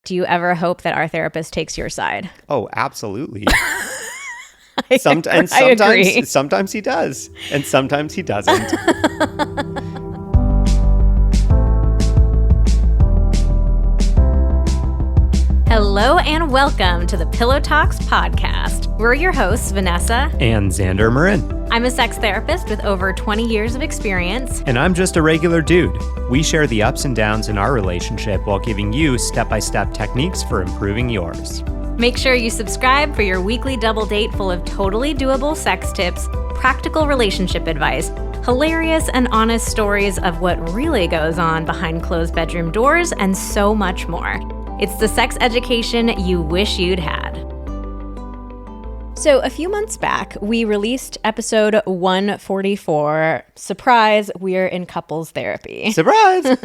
Do you ever hope that our therapist takes your side? Oh, absolutely. I agree. Sometimes he does, and sometimes he doesn't. Hello and welcome to the Pillow Talks podcast. We're your hosts, Vanessa And Xander Marin. I'm a sex therapist with over 20 years of experience. And I'm just a regular dude. We share the ups and downs in our relationship while giving you step-by-step techniques for improving yours. Make sure you subscribe for your weekly double date full of totally doable sex tips, practical relationship advice, hilarious and honest stories of what really goes on behind closed bedroom doors, and so much more. It's the sex education you wish you'd had. So a few months back, we released episode 144. Surprise, we're in couples therapy. Surprise!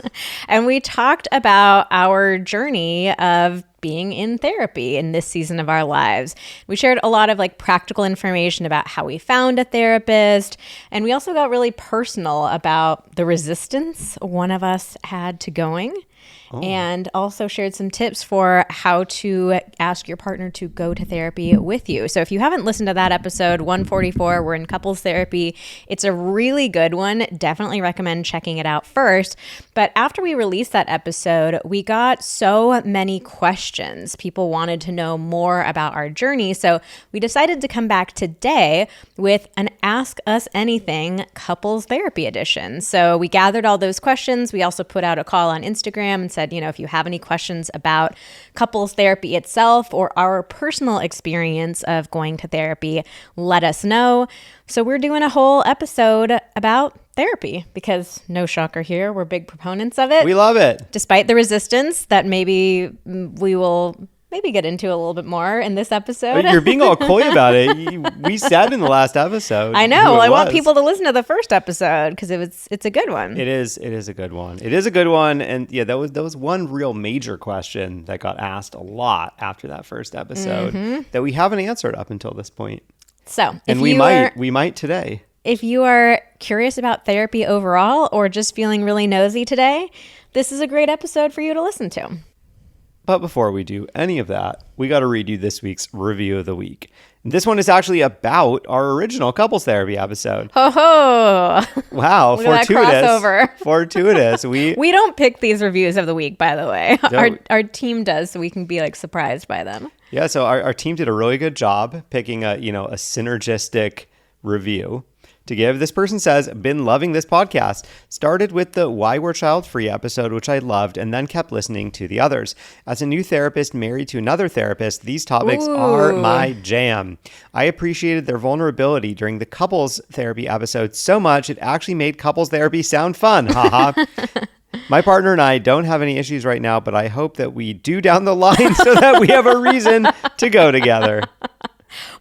And we talked about our journey of being in therapy in this season of our lives. We shared a lot of practical information about how we found a therapist. And we also got really personal about the resistance one of us had to going. And also shared some tips for how to ask your partner to go to therapy with you. So if you haven't listened to that episode, 144, we're in couples therapy. It's a really good one. Definitely recommend checking it out first. But after we released that episode, we got so many questions. People wanted to know more about our journey. So we decided to come back today with an Ask Us Anything couples therapy edition. So we gathered all those questions. We also put out a call on Instagram and said, if you have any questions about couples therapy itself or our personal experience of going to therapy, let us know. So we're doing a whole episode about therapy because, no shocker here, we're big proponents of it. We love it. Despite the resistance that maybe we will get into a little bit more in this episode. You're being all coy about it. We said in the last episode. I know. Well, I want people to listen to the first episode because it's a good one. It is a good one. It is a good one. And yeah, that was one real major question that got asked a lot after that first episode that we haven't answered up until this point. So, we might today. If you are curious about therapy overall or just feeling really nosy today, this is a great episode for you to listen to. But before we do any of that, we got to read you this week's review of the week. And this one is actually about our original couples therapy episode. Ho ho! Wow, fortuitous. Fortuitous. We don't pick these reviews of the week, by the way. Our team does, so we can be surprised by them. Yeah, so our team did a really good job picking a synergistic review to give. This person says, been loving this podcast. Started with the Why We're Child Free episode, which I loved, and then kept listening to the others. As a new therapist married to another therapist, these topics are my jam. I appreciated their vulnerability during the couples therapy episode so much, it actually made couples therapy sound fun. Haha. My partner and I don't have any issues right now, but I hope that we do down the line so that we have a reason to go together.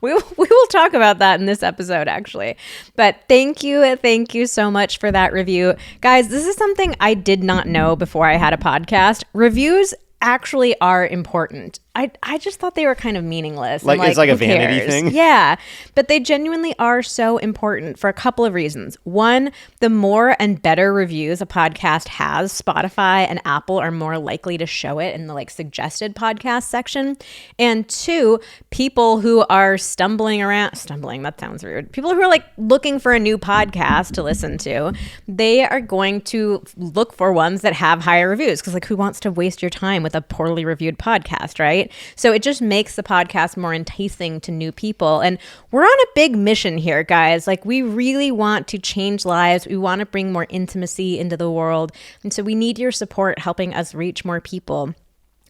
We will talk about that in this episode, actually. But thank you so much for that review. Guys, this is something I did not know before I had a podcast. Reviews actually are important. I just thought they were kind of meaningless. It's like a vanity thing? Yeah, but they genuinely are so important for a couple of reasons. One, the more and better reviews a podcast has, Spotify and Apple are more likely to show it in the suggested podcast section. And two, people who are stumbling, that sounds rude. People who are looking for a new podcast to listen to, they are going to look for ones that have higher reviews because who wants to waste your time with a poorly reviewed podcast, right? So it just makes the podcast more enticing to new people. And we're on a big mission here, guys. We really want to change lives. We want to bring more intimacy into the world. And so we need your support helping us reach more people.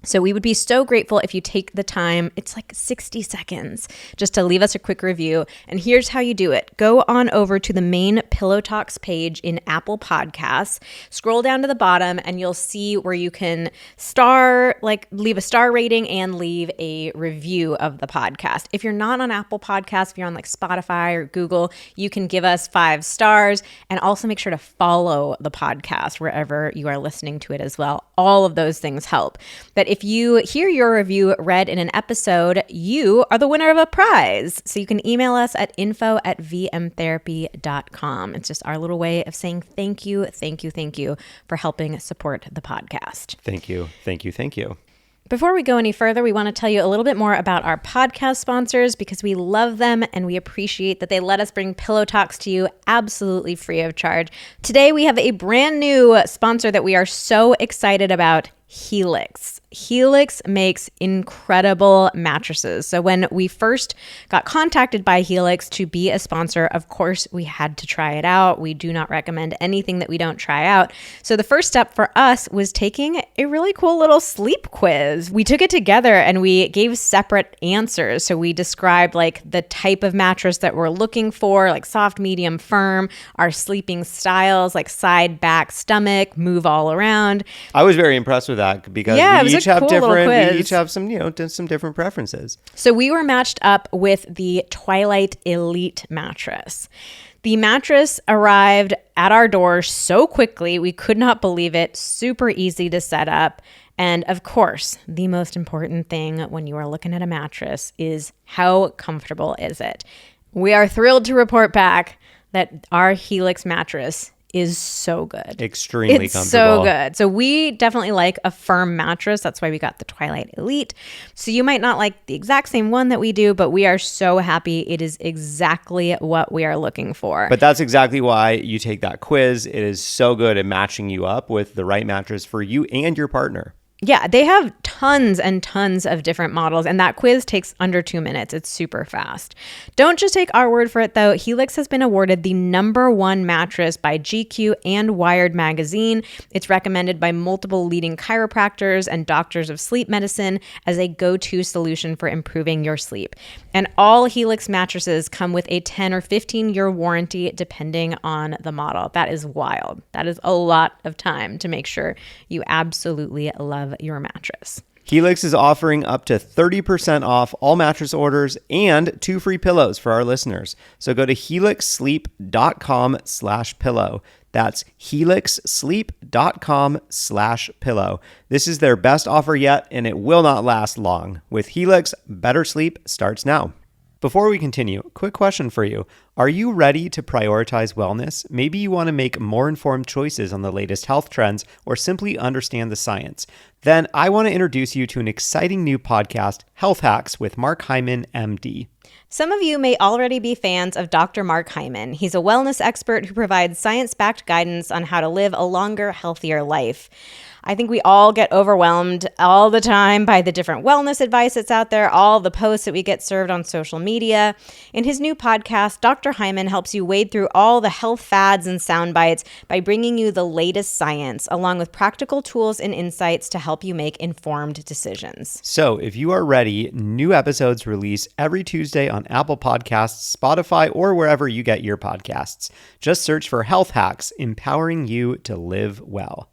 So we would be so grateful if you take the time, it's 60 seconds, just to leave us a quick review. And here's how you do it. Go on over to the main Pillow Talks page in Apple Podcasts, scroll down to the bottom, and you'll see where you can leave a star rating and leave a review of the podcast. If you're not on Apple Podcasts, if you're on Spotify or Google, you can give us 5 stars and also make sure to follow the podcast wherever you are listening to it as well. All of those things help. But if you hear your review read in an episode, you are the winner of a prize. So you can email us at info@vmtherapy.com. It's just our little way of saying thank you for helping support the podcast. Thank you. Before we go any further, we want to tell you a little bit more about our podcast sponsors because we love them and we appreciate that they let us bring Pillow Talks to you absolutely free of charge. Today, we have a brand new sponsor that we are so excited about, Helix. Helix makes incredible mattresses. So when we first got contacted by Helix to be a sponsor, of course, we had to try it out. We do not recommend anything that we don't try out. So the first step for us was taking a really cool little sleep quiz. We took it together and we gave separate answers. So we described like the type of mattress that we're looking for, like soft, medium, firm, our sleeping styles, like side, back, stomach, move all around. I was very impressed with that because we each have some different preferences. So we were matched up with the Twilight Elite mattress. The mattress arrived at our door so quickly, we could not believe it. Super easy to set up. And of course, the most important thing when you are looking at a mattress is how comfortable is it? We are thrilled to report back that our Helix mattress is so good. Extremely it's comfortable. So good. So we definitely like a firm mattress. That's why we got the Twilight Elite. So you might not like the exact same one that we do, but we are so happy. It is exactly what we are looking for. But that's exactly why you take that quiz. It is so good at matching you up with the right mattress for you and your partner. Yeah, they have tons and tons of different models, and that quiz takes under 2 minutes. It's super fast. Don't just take our word for it, though. Helix has been awarded the #1 mattress by GQ and Wired magazine. It's recommended by multiple leading chiropractors and doctors of sleep medicine as a go-to solution for improving your sleep. And all Helix mattresses come with a 10 or 15-year warranty, depending on the model. That is wild. That is a lot of time to make sure you absolutely love your mattress. Helix is offering up to 30% off all mattress orders and 2 free pillows for our listeners. So go to helixsleep.com/pillow. That's helixsleep.com/pillow. This is their best offer yet, and it will not last long. With Helix, better sleep starts now. Before we continue, quick question for you. Are you ready to prioritize wellness? Maybe you want to make more informed choices on the latest health trends or simply understand the science. Then I want to introduce you to an exciting new podcast, Health Hacks with Mark Hyman, MD. Some of you may already be fans of Dr. Mark Hyman. He's a wellness expert who provides science-backed guidance on how to live a longer, healthier life. I think we all get overwhelmed all the time by the different wellness advice that's out there, all the posts that we get served on social media. In his new podcast, Dr. Hyman helps you wade through all the health fads and sound bites by bringing you the latest science, along with practical tools and insights to help you make informed decisions. So if you are ready, new episodes release every Tuesday on Apple Podcasts, Spotify, or wherever you get your podcasts. Just search for Health Hacks, empowering you to live well.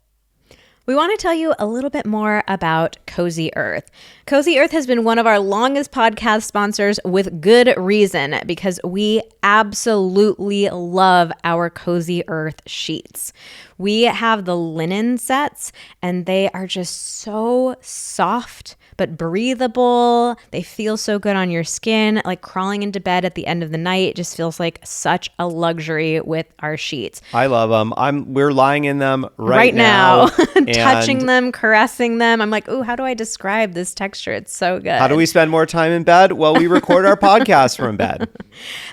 We want to tell you a little bit more about Cozy Earth. Cozy Earth has been one of our longest podcast sponsors with good reason because we absolutely love our Cozy Earth sheets. We have the linen sets and they are just so soft but breathable. They feel so good on your skin. Like crawling into bed at the end of the night just feels like such a luxury with our sheets. I love them. We're lying in them right now. Touching them, caressing them. I'm like, ooh, how do I describe this texture? It's so good. How do we spend more time in bed? Well, we record our podcast from bed.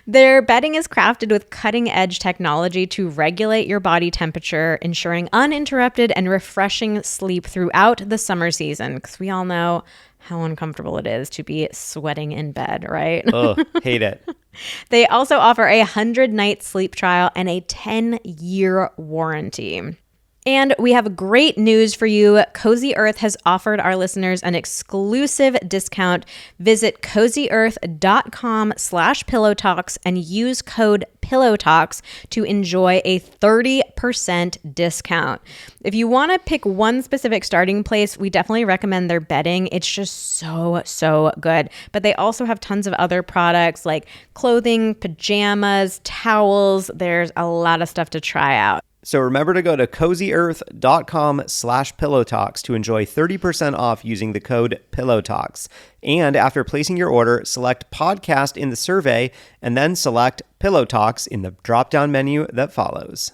Their bedding is crafted with cutting-edge technology to regulate your body temperature, ensuring uninterrupted and refreshing sleep throughout the summer season. Because we all know how uncomfortable it is to be sweating in bed, right? Ugh, hate it. They also offer a 100-night sleep trial and a 10-year warranty. And we have great news for you. Cozy Earth has offered our listeners an exclusive discount. Visit cozyearth.com/pillowtalks and use code PillowTalks to enjoy a 30% discount. If you want to pick one specific starting place, we definitely recommend their bedding. It's just so good. But they also have tons of other products like clothing, pajamas, towels. There's a lot of stuff to try out. So remember to go to cozyearth.com/pillowtalks to enjoy 30% off using the code PillowTalks. And after placing your order, select podcast in the survey and then select Pillow Talks in the drop-down menu that follows.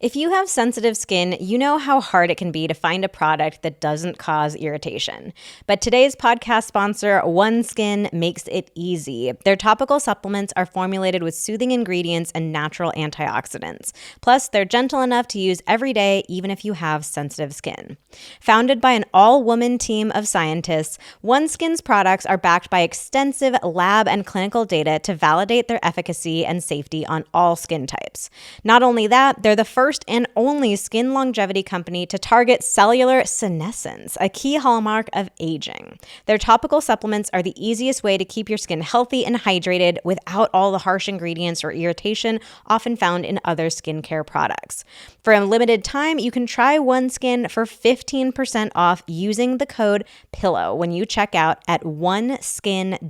If you have sensitive skin, you know how hard it can be to find a product that doesn't cause irritation. But today's podcast sponsor, OneSkin, makes it easy. Their topical supplements are formulated with soothing ingredients and natural antioxidants. Plus, they're gentle enough to use every day, even if you have sensitive skin. Founded by an all-woman team of scientists, OneSkin's products are backed by extensive lab and clinical data to validate their efficacy and safety on all skin types. Not only that, they're the first and only skin longevity company to target cellular senescence, a key hallmark of aging. Their topical supplements are the easiest way to keep your skin healthy and hydrated without all the harsh ingredients or irritation often found in other skincare products. For a limited time, you can try OneSkin for 15% off using the code PILLOW when you check out at oneskin.co.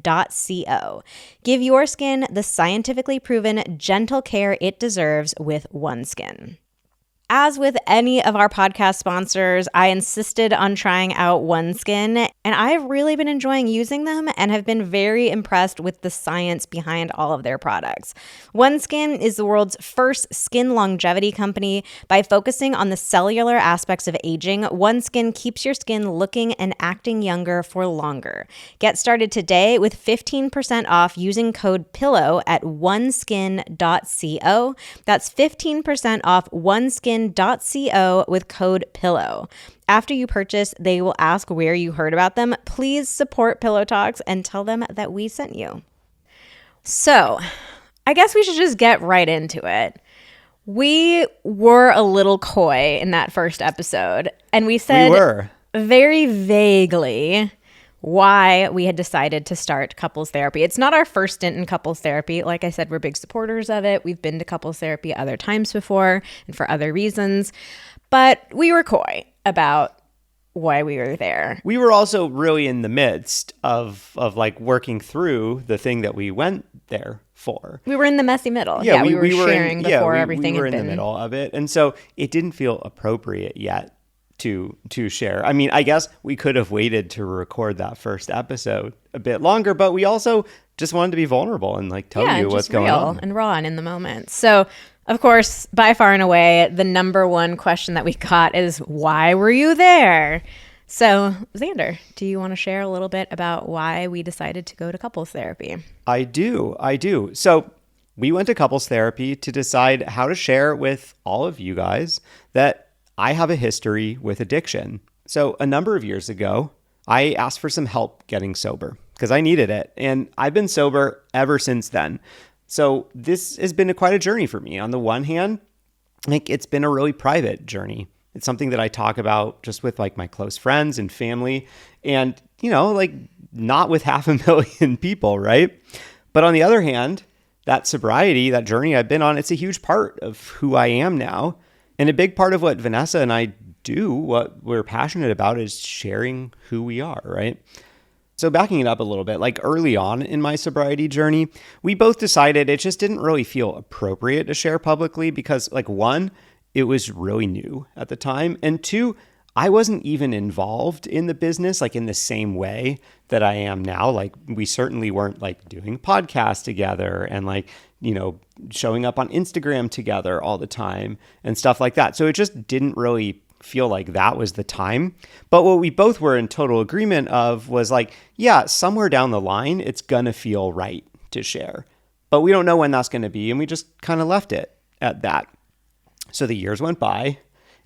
Give your skin the scientifically proven gentle care it deserves with OneSkin. As with any of our podcast sponsors, I insisted on trying out OneSkin, and I've really been enjoying using them and have been very impressed with the science behind all of their products. OneSkin is the world's first skin longevity company. By focusing on the cellular aspects of aging, OneSkin keeps your skin looking and acting younger for longer. Get started today with 15% off using code PILLOW at oneskin.co. That's 15% off OneSkin.co with code PILLOW. After you purchase, they will ask where you heard about them. Please support Pillow Talks and tell them that we sent you. So, I guess we should just get right into it. We were a little coy in that first episode, and we said very vaguely why we had decided to start couples therapy. It's not our first stint in couples therapy. Like I said, we're big supporters of it. We've been to couples therapy other times before and for other reasons, but we were coy about why we were there. We were also really in the midst of like working through the thing that we went there for. We were in the messy middle. Yeah, we were sharing before everything had been. We were in the middle of it. And so it didn't feel appropriate yet to share. I mean, I guess we could have waited to record that first episode a bit longer, but we also just wanted to be vulnerable and like tell you what's going on. And raw and in the moment. So, of course, by far and away, the number one question that we got is, why were you there? So, Xander, do you want to share a little bit about why we decided to go to couples therapy? I do. So, we went to couples therapy to decide how to share with all of you guys that I have a history with addiction. So a number of years ago, I asked for some help getting sober because I needed it. And I've been sober ever since then. So this has been quite a journey for me. On the one hand, like it's been a really private journey. It's something that I talk about just with like my close friends and family and, you know, like not with 500,000 people, right? But on the other hand, that sobriety, that journey I've been on, it's a huge part of who I am now. And a big part of what Vanessa and I do, what we're passionate about, is sharing who we are, right? So backing it up a little bit, like early on in my sobriety journey, we both decided it just didn't really feel appropriate to share publicly because, like, one, it was really new at the time. And two, I wasn't even involved in the business, like in the same way that I am now. Like we certainly weren't like doing podcasts together and like, you know, showing up on Instagram together all the time and stuff like that. So it just didn't really feel like that was the time. But what we both were in total agreement of was like, yeah, somewhere down the line, it's going to feel right to share. But we don't know when that's going to be. And we just kind of left it at that. So the years went by.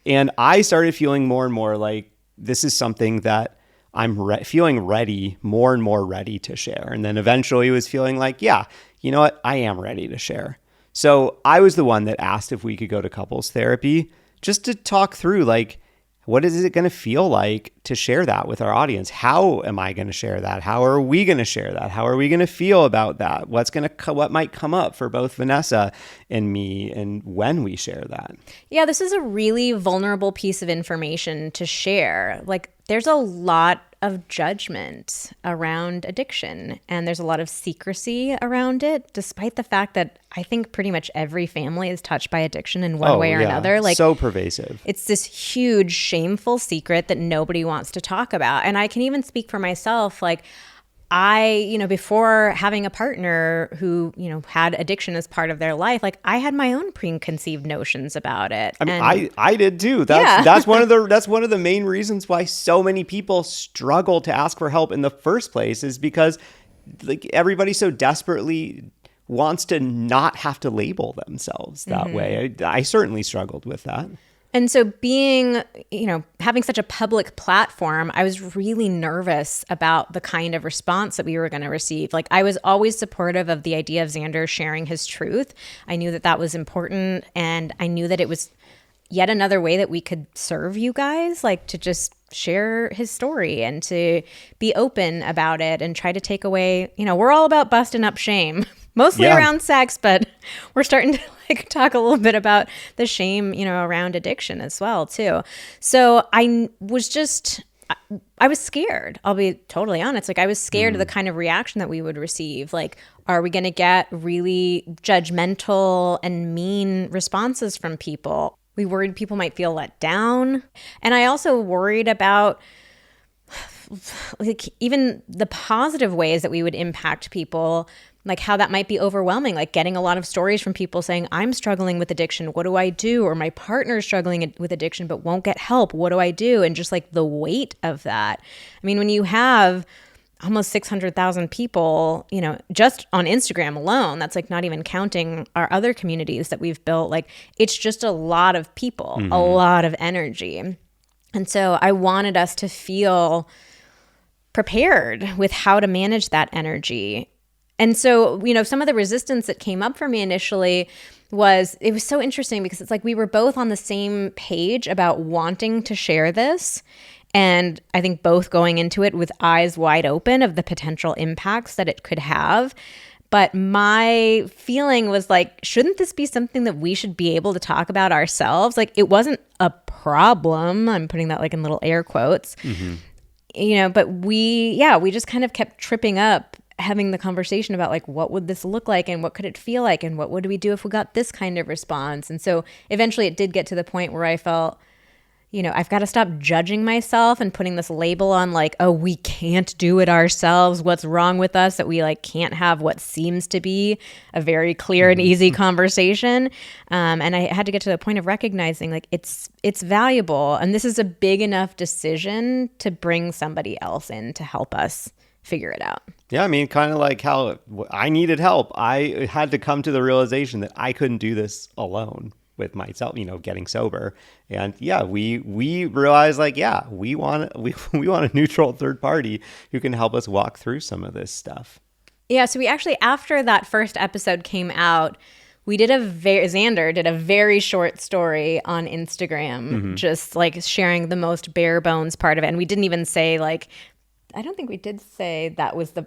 And I started feeling more and more like this is something that I'm feeling ready, more and more ready to share. And then eventually was feeling like, yeah, you know what? I am ready to share. So I was the one that asked if we could go to couples therapy just to talk through like, what is it going to feel like to share that with our audience? How am I going to share that? How are we going to share that? How are we going to feel about that? What might come up for both Vanessa and me and when we share that? Yeah, this is a really vulnerable piece of information to share. Like there's a lot of judgment around addiction and there's a lot of secrecy around it, despite the fact that I think pretty much every family is touched by addiction in one way or another. Like so pervasive. It's this huge, shameful secret that nobody wants to talk about. And I can even speak for myself. Like before having a partner who, had addiction as part of their life, like I had my own preconceived notions about it. I mean, I did too. That's one of the main reasons why so many people struggle to ask for help in the first place, is because like everybody so desperately wants to not have to label themselves that way. I certainly struggled with that. And so being, having such a public platform, I was really nervous about the kind of response that we were going to receive. Like I was always supportive of the idea of Xander sharing his truth. I knew that was important, and I knew that it was yet another way that we could serve you guys, like to just share his story and to be open about it and try to take away, we're all about busting up shame. Mostly around sex, but we're starting to talk a little bit about the shame, around addiction as well too. So I was scared. I'll be totally honest. Like I was scared of the kind of reaction that we would receive. Like, are we going to get really judgmental and mean responses from people? We worried people might feel let down. And I also worried about like even the positive ways that we would impact people, like how that might be overwhelming, like getting a lot of stories from people saying, I'm struggling with addiction. What do I do? Or my partner's struggling with addiction, but won't get help. What do I do? And just like the weight of that. I mean, when you have almost 600,000 people, just on Instagram alone, that's like not even counting our other communities that we've built. Like it's just a lot of people, a lot of energy. And so I wanted us to feel prepared with how to manage that energy. And so, some of the resistance that came up for me initially it was so interesting because it's like we were both on the same page about wanting to share this. And I think both going into it with eyes wide open of the potential impacts that it could have. But my feeling was like, shouldn't this be something that we should be able to talk about ourselves? Like it wasn't a problem. I'm putting that like in little air quotes. But we just kind of kept tripping up having the conversation about like, what would this look like and what could it feel like and what would we do if we got this kind of response? And so eventually it did get to the point where I felt, I've got to stop judging myself and putting this label on like, oh, we can't do it ourselves. What's wrong with us that we like can't have what seems to be a very clear and easy conversation. And I had to get to the point of recognizing like it's valuable. And this is a big enough decision to bring somebody else in to help us figure it out. Yeah, I mean, kind of like how I needed help. I had to come to the realization that I couldn't do this alone with myself, getting sober. And yeah, we realized like, yeah, we want a neutral third party who can help us walk through some of this stuff. Yeah, so we actually, after that first episode came out, Xander did a very short story on Instagram, just like sharing the most bare bones part of it. And we didn't even say like, I don't think we did say that was the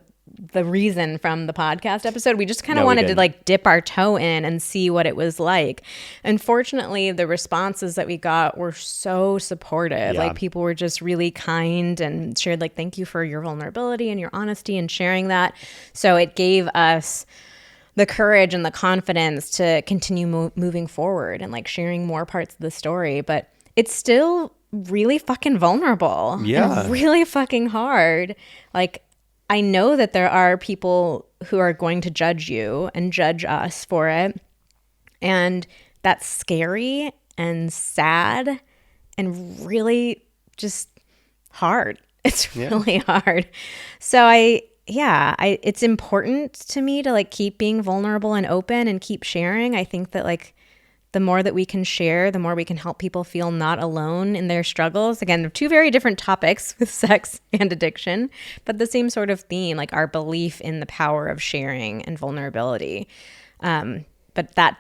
reason from the podcast episode. We just kind of wanted to like dip our toe in and see what it was like. Unfortunately, the responses that we got were so supportive. Like people were just really kind and shared like, thank you for your vulnerability and your honesty and sharing that. So it gave us the courage and the confidence to continue moving forward and like sharing more parts of the story. But it's still really fucking vulnerable. Yeah. And really fucking hard. Like, I know that there are people who are going to judge you and judge us for it. And that's scary and sad and really just hard. It's really hard. So it's important to me to like keep being vulnerable and open and keep sharing. I think that like the more that we can share, the more we can help people feel not alone in their struggles. Again, they're two very different topics with sex and addiction, but the same sort of theme, like our belief in the power of sharing and vulnerability. But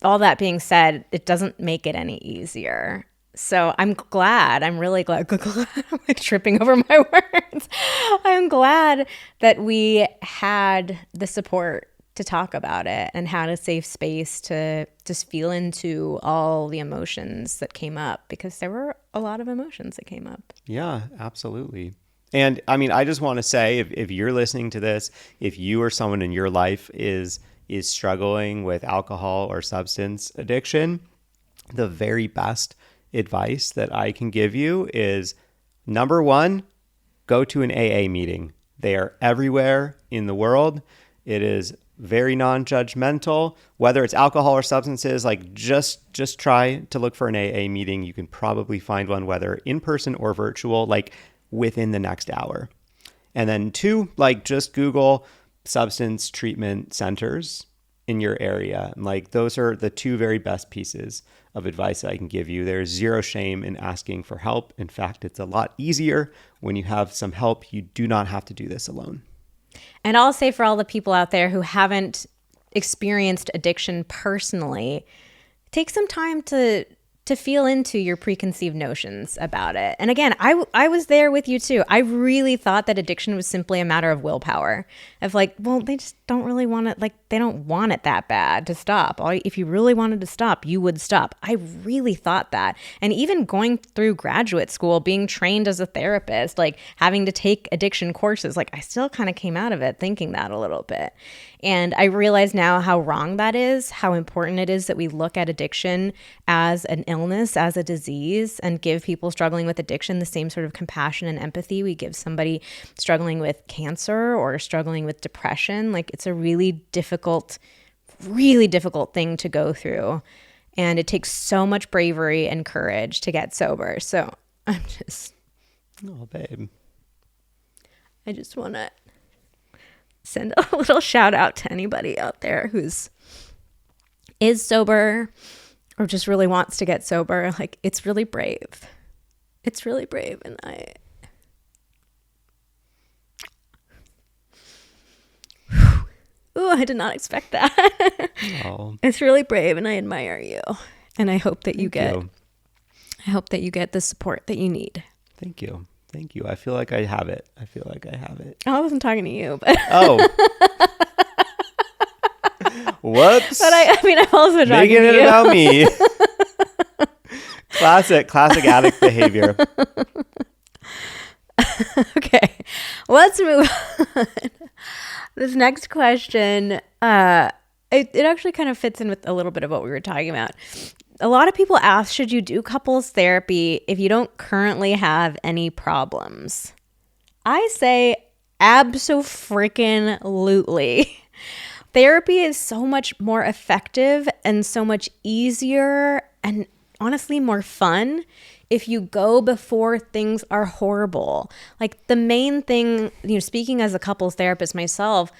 all that being said, it doesn't make it any easier. So I'm really glad, I'm like tripping over my words. I'm glad that we had the support to talk about it and had a safe space to just feel into all the emotions that came up, because there were a lot of emotions that came up. Yeah, absolutely. And I mean, I just want to say, if you're listening to this, if you or someone in your life is struggling with alcohol or substance addiction, the very best advice that I can give you is, number one, go to an AA meeting. They are everywhere in the world. It is very non-judgmental, whether it's alcohol or substances. Like just try to look for an AA meeting. You can probably find one, whether in person or virtual, like within the next hour. And then 2, like just Google substance treatment centers in your area. And like those are the 2 very best pieces of advice that I can give you. There's zero shame in asking for help. In fact, it's a lot easier when you have some help. You do not have to do this alone. And I'll say for all the people out there who haven't experienced addiction personally, take some time to feel into your preconceived notions about it. And again, I was there with you too. I really thought that addiction was simply a matter of willpower. Of like, well, they just don't really want it. Like, they don't want it that bad to stop. If you really wanted to stop, you would stop. I really thought that. And even going through graduate school, being trained as a therapist, like having to take addiction courses, like I still kind of came out of it thinking that a little bit. And I realize now how wrong that is, how important it is that we look at addiction as an illness, as a disease, and give people struggling with addiction the same sort of compassion and empathy we give somebody struggling with cancer or struggling with depression. Like, it's a really difficult thing to go through. And it takes so much bravery and courage to get sober. So I'm just... Oh, babe. I just want to send a little shout out to anybody out there is sober or just really wants to get sober. Like, it's really brave. It's really brave. And I did not expect that. Oh. It's really brave, and I admire you. And I hope that you get the support that you need. Thank you. I feel like I have it. Oh, I wasn't talking to you, but oh. Whoops. But I'm also talking Making to it you. about me. Classic addict behavior. Okay, let's move on. This next question, it actually kind of fits in with a little bit of what we were talking about. A lot of people ask, should you do couples therapy if you don't currently have any problems? I say abso-freaking-lutely. Therapy is so much more effective and so much easier and honestly more fun if you go before things are horrible. Like, the main thing, speaking as a couples therapist myself,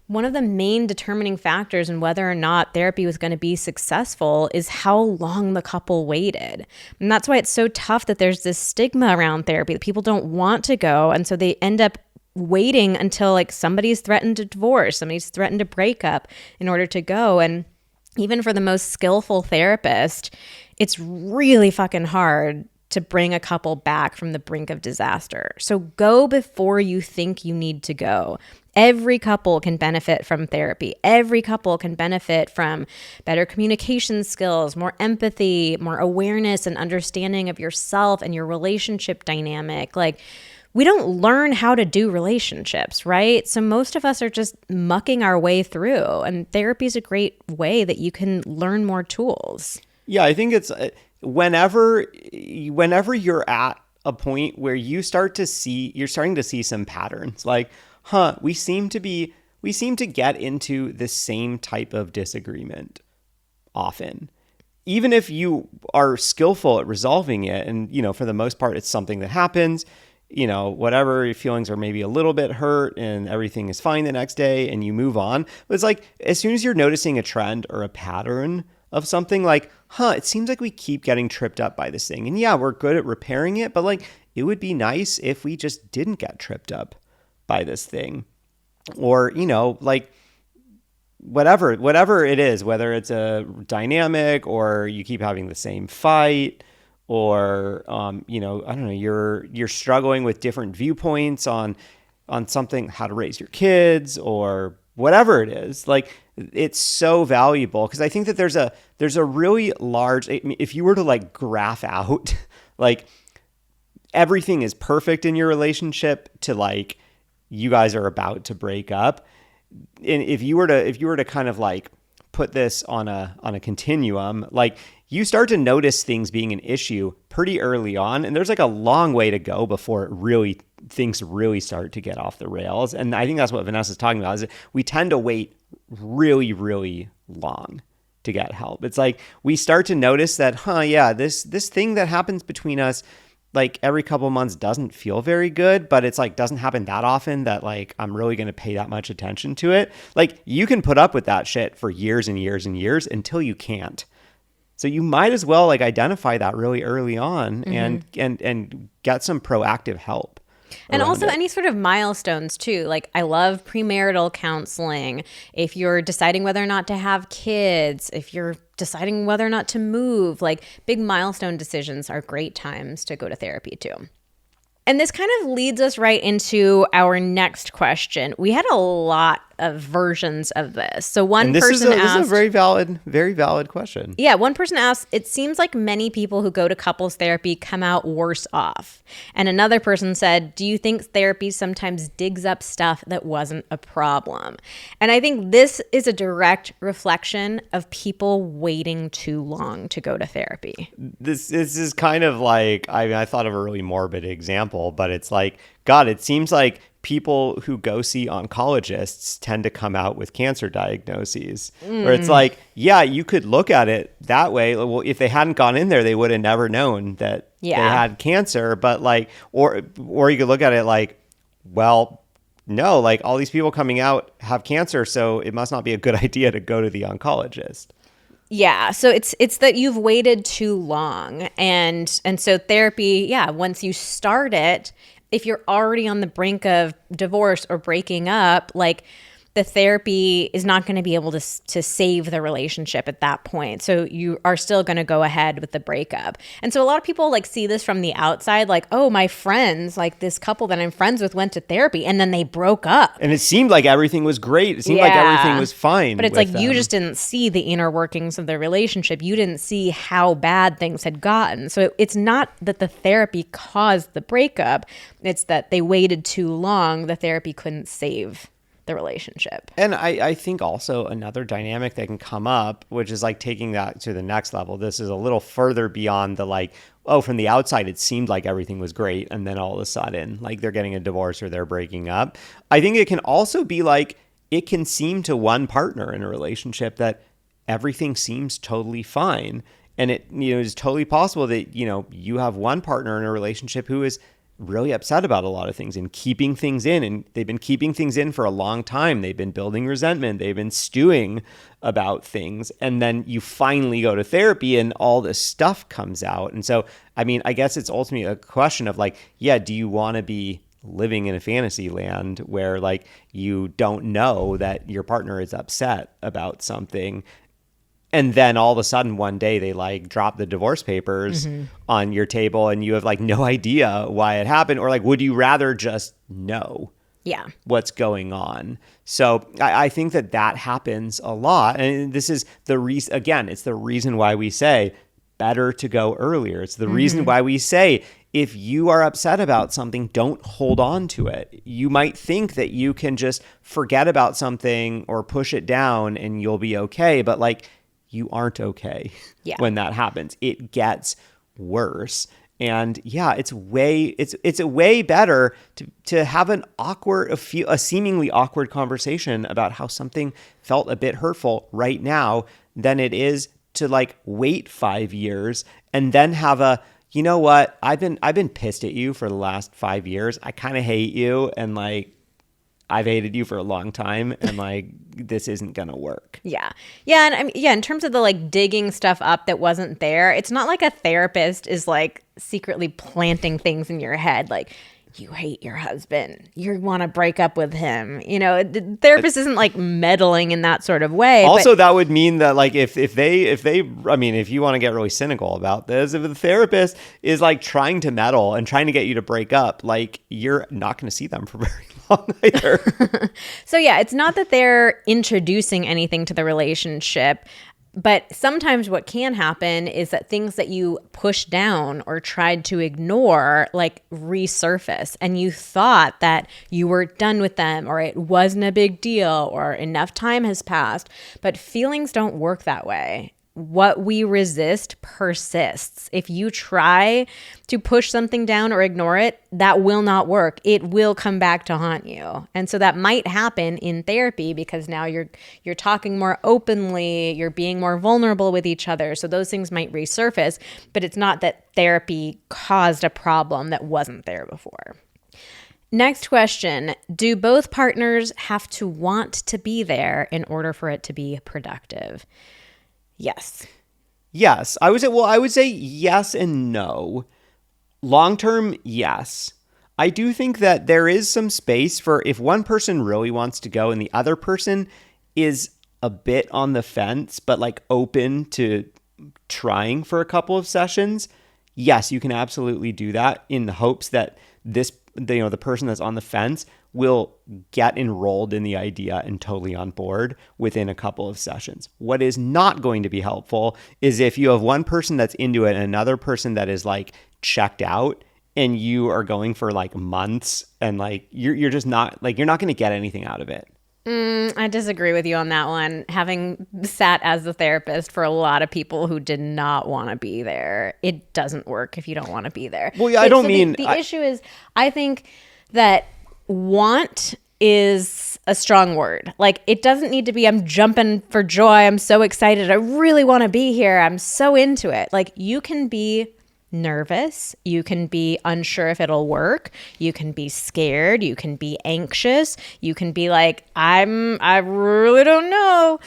one of the main determining factors in whether or not therapy was going to be successful is how long the couple waited. And that's why it's so tough that there's this stigma around therapy that people don't want to go. And so they end up waiting until like somebody's threatened to divorce, somebody's threatened to break up in order to go. And even for the most skillful therapist, it's really fucking hard to bring a couple back from the brink of disaster. So go before you think you need to go. Every couple can benefit from therapy. Every couple can benefit from better communication skills, more empathy, more awareness and understanding of yourself and your relationship dynamic. Like, we don't learn how to do relationships, right? So most of us are just mucking our way through, and therapy is a great way that you can learn more tools. Yeah, I think it's whenever you're at a point where you're starting to see some patterns, like, we seem to get into the same type of disagreement often. Even if you are skillful at resolving it, and, for the most part, it's something that happens, whatever, your feelings are maybe a little bit hurt and everything is fine the next day and you move on. But it's like, as soon as you're noticing a trend or a pattern of something, like, it seems like we keep getting tripped up by this thing. And yeah, we're good at repairing it, but like, it would be nice if we just didn't get tripped up by this thing. Or, like, whatever it is, whether it's a dynamic or you keep having the same fight, or I don't know, you're struggling with different viewpoints on something, how to raise your kids or whatever it is. Like, it's so valuable, because I think that there's a really large, if you were to like graph out like everything is perfect in your relationship to like you guys are about to break up, and if you were to kind of like put this on a continuum, like, you start to notice things being an issue pretty early on, and there's like a long way to go before it really things really start to get off the rails. And I think that's what Vanessa's talking about, is that we tend to wait really, really long to get help. It's like we start to notice that, this thing that happens between us like every couple of months doesn't feel very good, but it's like doesn't happen that often that like I'm really going to pay that much attention to it. Like you can put up with that shit for years and years and years until you can't. So you might as well like identify that really early on and get some proactive help. And also any sort of milestones too. Like I love premarital counseling. If you're deciding whether or not to have kids, if you're deciding whether or not to move, like big milestone decisions are great times to go to therapy too. And this kind of leads us right into our next question. We had a lot of versions of this. So one person asked... This is a very valid question. Yeah, one person asked, it seems like many people who go to couples therapy come out worse off. And another person said, do you think therapy sometimes digs up stuff that wasn't a problem? And I think this is a direct reflection of people waiting too long to go to therapy. This is kind of like, I thought of a really morbid example, but it's like, God, it seems like people who go see oncologists tend to come out with cancer diagnoses. Where it's like, yeah, you could look at it that way. Well, if they hadn't gone in there, they would have never known that they had cancer. But like, or you could look at it like, well, no, like all these people coming out have cancer, so it must not be a good idea to go to the oncologist. Yeah, so it's that you've waited too long, and so therapy, once you start it, if you're already on the brink of divorce or breaking up, like the therapy is not going to be able to save the relationship at that point. So you are still going to go ahead with the breakup. And so a lot of people like see this from the outside, like, oh, my friends, like this couple that I'm friends with went to therapy and then they broke up. And it seemed like everything was great. It seemed like everything was fine. But it's like you just didn't see the inner workings of the relationship. You didn't see how bad things had gotten. So it's not that the therapy caused the breakup. It's that they waited too long. The therapy couldn't save the relationship. And I think also another dynamic that can come up, which is like taking that to the next level. This is a little further beyond the like, oh, from the outside, it seemed like everything was great. And then all of a sudden, like they're getting a divorce or they're breaking up. I think it can also be like, it can seem to one partner in a relationship that everything seems totally fine. And it, is totally possible that, you have one partner in a relationship who is really upset about a lot of things and keeping things in. And they've been keeping things in for a long time. They've been building resentment. They've been stewing about things. And then you finally go to therapy and all this stuff comes out. And so, I mean, I guess it's ultimately a question of like, do you want to be living in a fantasy land where like you don't know that your partner is upset about something? And then all of a sudden one day they like drop the divorce papers on your table and you have like no idea why it happened, or like, would you rather just know what's going on? So I think that happens a lot. And this is the reason, again, it's the reason why we say better to go earlier. It's the reason why we say, if you are upset about something, don't hold on to it. You might think that you can just forget about something or push it down and you'll be okay. But like, you aren't okay when that happens. It gets worse. And it's a way better to have a seemingly awkward conversation about how something felt a bit hurtful right now than it is to like wait 5 years and then have a, you know what, I've been pissed at you for the last 5 years. I kind of hate you, and like I've hated you for a long time, and like this isn't gonna work. Yeah. And I mean, in terms of the like digging stuff up that wasn't there, it's not like a therapist is like secretly planting things in your head like, you hate your husband, you want to break up with him. The therapist isn't like meddling in that sort of way. Also, that would mean that like if you want to get really cynical about this, if the therapist is like trying to meddle and trying to get you to break up, like you're not going to see them for very long either. So it's not that they're introducing anything to the relationship. But sometimes what can happen is that things that you pushed down or tried to ignore like resurface, and you thought that you were done with them or it wasn't a big deal or enough time has passed. But feelings don't work that way. what we resist persists. If you try to push something down or ignore it, that will not work. It will come back to haunt you. And so that might happen in therapy because now you're talking more openly, you're being more vulnerable with each other. So those things might resurface, but it's not that therapy caused a problem that wasn't there before. Next question. Do both partners have to want to be there in order for it to be productive? Yes. Yes. I would say yes and no. Long term, yes. I do think that there is some space for if one person really wants to go and the other person is a bit on the fence, but like open to trying for a couple of sessions. Yes, you can absolutely do that in the hopes that the person that's on the fence will get enrolled in the idea and totally on board within a couple of sessions. What is not going to be helpful is if you have one person that's into it and another person that is like checked out and you are going for like months and like you're just not like, you're not going to get anything out of it. I disagree with you on that one. Having sat as the therapist for a lot of people who did not want to be there, it doesn't work if you don't want to be there. Well, yeah, I don't mean... The issue is, I think that want is a strong word. Like, it doesn't need to be, I'm jumping for joy, I'm so excited, I really want to be here, I'm so into it. Like, you can be nervous, you can be unsure if it'll work, you can be scared, you can be anxious, you can be like, I really don't know,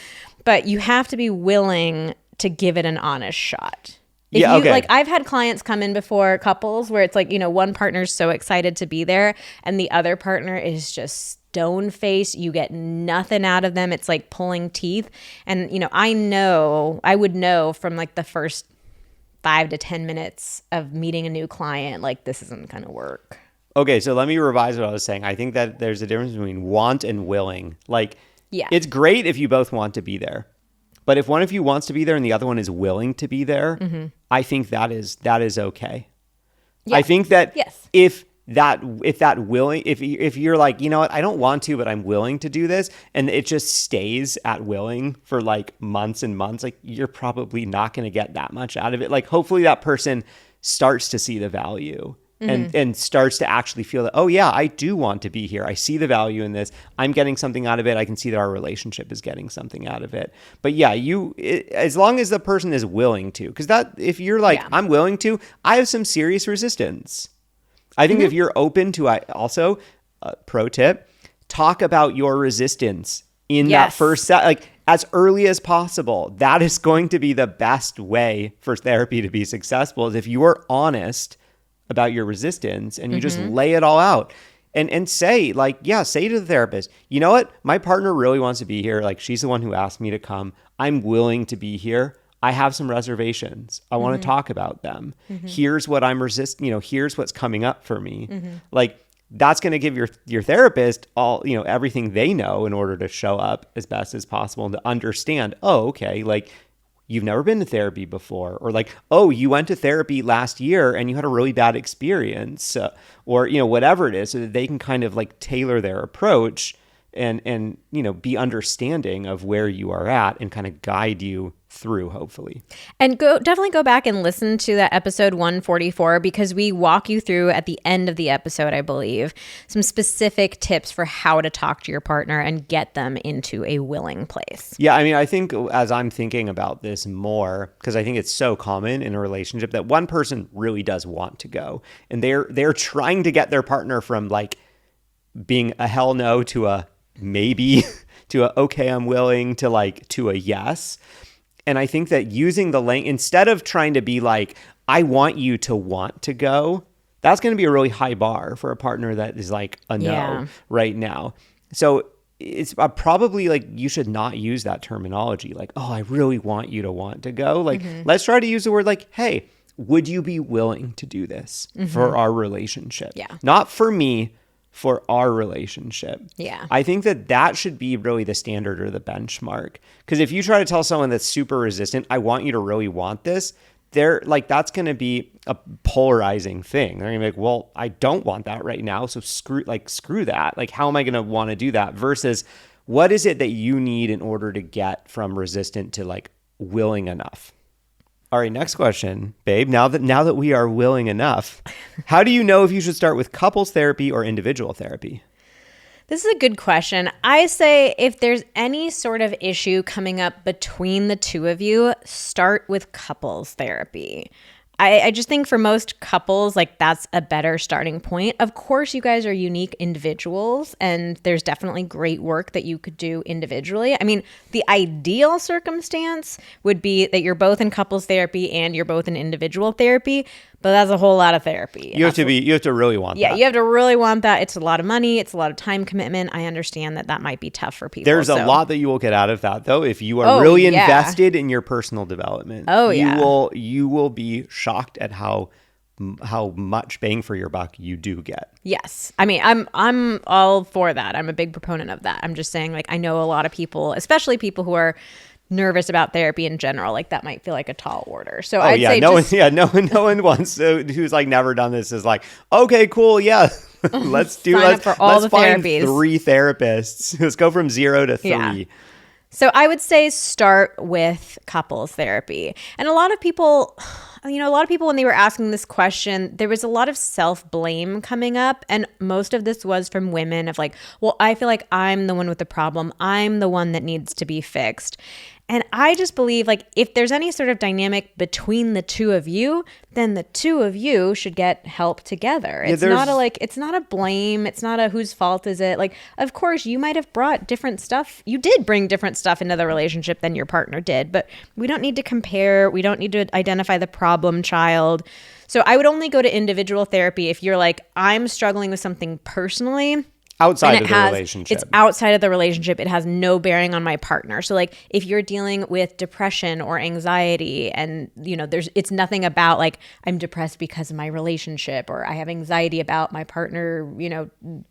but you have to be willing to give it an honest shot. Like, I've had clients come in before, couples where it's like, one partner's so excited to be there and the other partner is just stone face. You get nothing out of them. It's like pulling teeth. And, I would know from like the first 5 to 10 minutes of meeting a new client, like, this isn't going to work. Okay, so let me revise what I was saying. I think that there's a difference between want and willing. Like, yeah, it's great if you both want to be there. But if one of you wants to be there and the other one is willing to be there, I think that is okay. Yeah. I think that yes. if you're like, you know what, I don't want to, but I'm willing to do this, and it just stays at willing for like months and months, like, you're probably not going to get that much out of it. Like, hopefully that person starts to see the value and starts to actually feel that, oh yeah, I do want to be here. I see the value in this. I'm getting something out of it. I can see that our relationship is getting something out of it. But yeah, as long as the person is willing to, because that, if you're like, yeah, I'm willing to, I have some serious resistance. I think if you're open to, also, pro tip, talk about your resistance in that first set, like as early as possible. That is going to be the best way for therapy to be successful, is if you are honest about your resistance and you just lay it all out and say, like, yeah, say to the therapist, you know what, my partner really wants to be here. Like, she's the one who asked me to come. I'm willing to be here. I have some reservations. I want to talk about them. Here's what I'm resisting, here's what's coming up for me. Like, that's going to give your therapist all, everything they know in order to show up as best as possible and to understand, oh, okay, like, you've never been to therapy before, or like, oh, you went to therapy last year and you had a really bad experience, or, whatever it is, so that they can kind of like tailor their approach and be understanding of where you are at and kind of guide you through, hopefully. And definitely go back and listen to that episode 144, because we walk you through at the end of the episode, I believe, some specific tips for how to talk to your partner and get them into a willing place. Yeah, I mean, I think as I'm thinking about this more, because I think it's so common in a relationship that one person really does want to go, and they're trying to get their partner from like being a hell no to a maybe to a okay, I'm willing, to like to a yes. And I think that using the link, instead of trying to be like, I want you to want to go, that's going to be a really high bar for a partner that is like a no right now. So it's probably like, you should not use that terminology. Like, oh, I really want you to want to go. Like, let's try to use the word like, hey, would you be willing to do this for our relationship? Yeah. Not for me, for our relationship. Yeah. I think that should be really the standard or the benchmark. Because if you try to tell someone that's super resistant, I want you to really want this, they're like, that's going to be a polarizing thing. They're going to be like, well, I don't want that right now. So screw that. Like, how am I going to want to do that? Versus, what is it that you need in order to get from resistant to like willing enough? All right, next question, babe. Now that we are willing enough, how do you know if you should start with couples therapy or individual therapy? This is a good question. I say if there's any sort of issue coming up between the two of you, start with couples therapy. I just think for most couples, like that's a better starting point. Of course, you guys are unique individuals and there's definitely great work that you could do individually. I mean, the ideal circumstance would be that you're both in couples therapy and you're both in individual therapy, but that's a whole lot of therapy. You have to really want that. Yeah, you have to really want that. It's a lot of money. It's a lot of time commitment. I understand that might be tough for people. There's a lot that you will get out of that, though, if you are really invested in your personal development. You will be shocked at how much bang for your buck you do get. Yes. I mean, I'm all for that. I'm a big proponent of that. I'm just saying, like, I know a lot of people, especially people who are nervous about therapy in general, like that might feel like a tall order. So I'd say no one wants to, who's like never done this is like, okay, cool, yeah, let's find 3 therapists. Let's go from 0 to 3. Yeah. So I would say start with couples therapy. And a lot of people when they were asking this question, there was a lot of self-blame coming up. And most of this was from women of like, well, I feel like I'm the one with the problem. I'm the one that needs to be fixed. And I just believe like if there's any sort of dynamic between the two of you, then the two of you should get help together. It's not a blame. It's not a whose fault is it? Like, of course, you might have brought different stuff. You did bring different stuff into the relationship than your partner did, but we don't need to compare. We don't need to identify the problem child. So I would only go to individual therapy if you're like, I'm struggling with something personally. Outside of the relationship. It's outside of the relationship. It has no bearing on my partner. So like if you're dealing with depression or anxiety and, it's nothing about like I'm depressed because of my relationship or I have anxiety about my partner,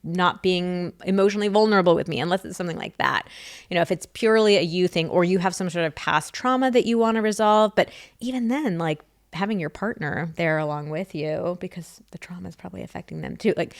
not being emotionally vulnerable with me, unless it's something like that. If it's purely a you thing or you have some sort of past trauma that you want to resolve. But even then, like having your partner there along with you because the trauma is probably affecting them too. Like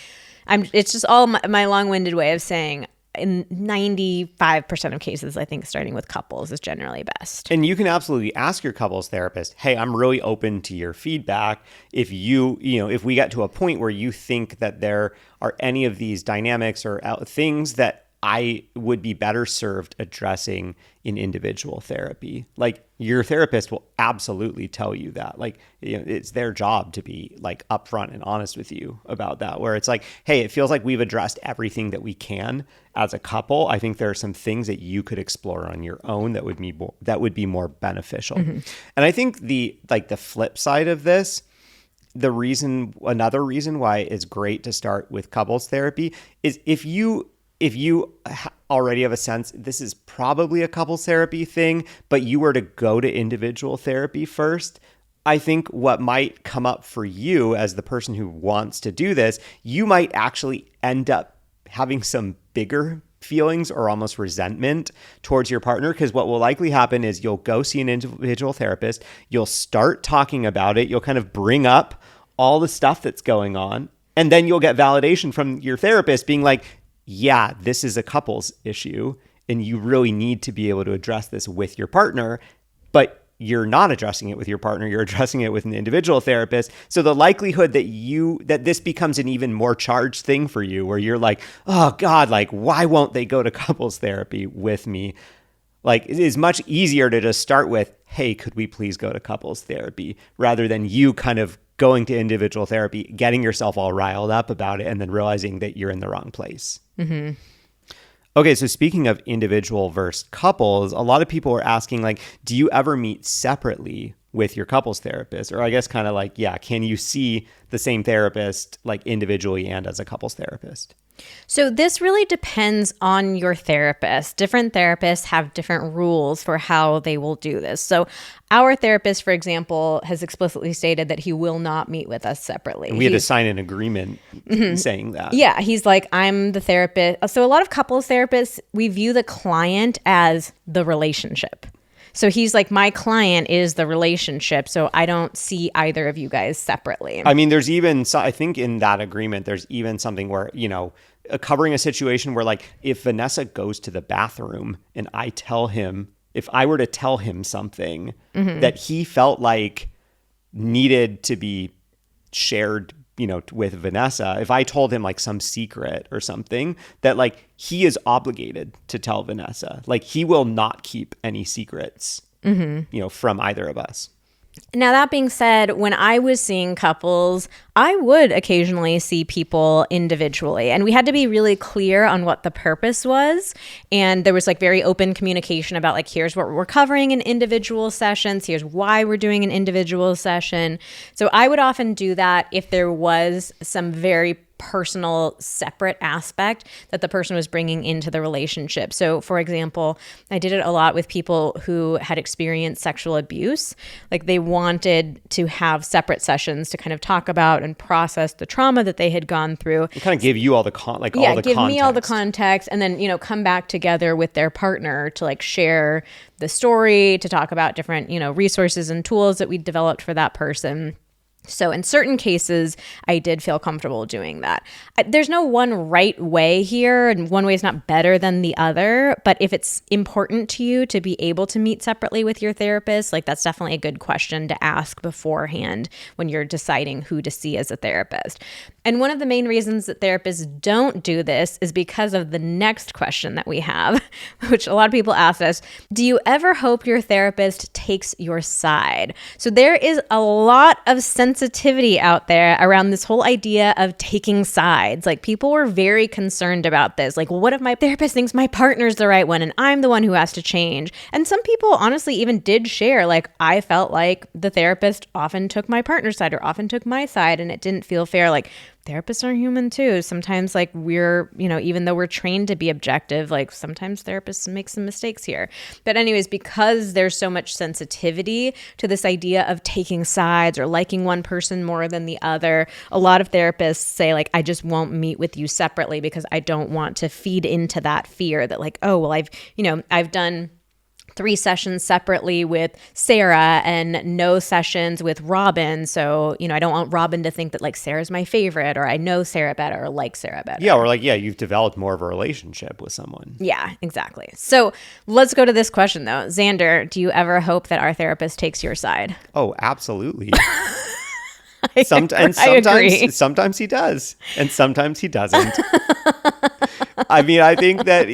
it's just all my long-winded way of saying in 95% of cases, I think starting with couples is generally best. And you can absolutely ask your couples therapist, hey, I'm really open to your feedback. If if we get to a point where you think that there are any of these dynamics or things that I would be better served addressing in individual therapy. Like your therapist will absolutely tell you that. Like, it's their job to be like upfront and honest with you about that, where it's like, hey, it feels like we've addressed everything that we can as a couple. I think there are some things that you could explore on your own that would be more beneficial. Mm-hmm. And I think the flip side of this, another reason why it's great to start with couples therapy is if you already have a sense this is probably a couples therapy thing, but you were to go to individual therapy first, I think what might come up for you as the person who wants to do this, you might actually end up having some bigger feelings or almost resentment towards your partner, because what will likely happen is you'll go see an individual therapist, you'll start talking about it, you'll kind of bring up all the stuff that's going on, and then you'll get validation from your therapist being like, yeah, this is a couples issue and you really need to be able to address this with your partner, but you're not addressing it with your partner, you're addressing it with an individual therapist. So the likelihood that this becomes an even more charged thing for you, where you're like, oh God, like, why won't they go to couples therapy with me? Like, it is much easier to just start with, hey, could we please go to couples therapy, rather than you kind of going to individual therapy, getting yourself all riled up about it, and then realizing that you're in the wrong place. Mm-hmm. Okay, so speaking of individual versus couples, a lot of people are asking, like, do you ever meet separately with your couples therapist? Or I guess kind of like, yeah, can you see the same therapist like individually and as a couples therapist? So this really depends on your therapist. Different therapists have different rules for how they will do this. So our therapist, for example, has explicitly stated that he will not meet with us separately. And we had to sign an agreement saying that. Yeah, he's like, I'm the therapist. So a lot of couples therapists, we view the client as the relationship. So he's like, my client is the relationship, so I don't see either of you guys separately. I mean, there's even, I think in that agreement, there's even something where, covering a situation where, like, if Vanessa goes to the bathroom and I tell him if I were to tell him something that he felt like needed to be shared, with Vanessa, if I told him like some secret or something, that like he is obligated to tell Vanessa, like he will not keep any secrets, from either of us. Now, that being said, when I was seeing couples, I would occasionally see people individually, and we had to be really clear on what the purpose was. And there was like very open communication about like, here's what we're covering in individual sessions. Here's why we're doing an individual session. So I would often do that if there was some very personal separate aspect that the person was bringing into the relationship. So for example, I did it a lot with people who had experienced sexual abuse. Like they wanted to have separate sessions to kind of talk about and process the trauma that they had gone through. It kind of give you all the all the give context. Me all the context, and then come back together with their partner to like share the story, to talk about different resources and tools that we developed for that person. So in certain cases, I did feel comfortable doing that. There's no one right way here, and one way is not better than the other. But if it's important to you to be able to meet separately with your therapist, like that's definitely a good question to ask beforehand when you're deciding who to see as a therapist. And one of the main reasons that therapists don't do this is because of the next question that we have, which a lot of people ask us: do you ever hope your therapist takes your side? So there is a lot of sensitivity out there around this whole idea of taking sides. Like people were very concerned about this. Like, well, what if my therapist thinks my partner's the right one and I'm the one who has to change? And some people honestly even did share, like, I felt like the therapist often took my partner's side or often took my side, and it didn't feel fair. Like, therapists are human too. Sometimes like we're, even though we're trained to be objective, like sometimes therapists make some mistakes here. But anyways, because there's so much sensitivity to this idea of taking sides or liking one person more than the other, a lot of therapists say like, I just won't meet with you separately because I don't want to feed into that fear that like, oh, well, I've done 3 sessions separately with Sarah and no sessions with Robin. So, I don't want Robin to think that like Sarah's my favorite, or I know Sarah better or like Sarah better. Yeah, or like, you've developed more of a relationship with someone. Yeah, exactly. So let's go to this question though. Xander, do you ever hope that our therapist takes your side? Oh, absolutely. Agree. Sometimes he does, and sometimes he doesn't. I mean, I think that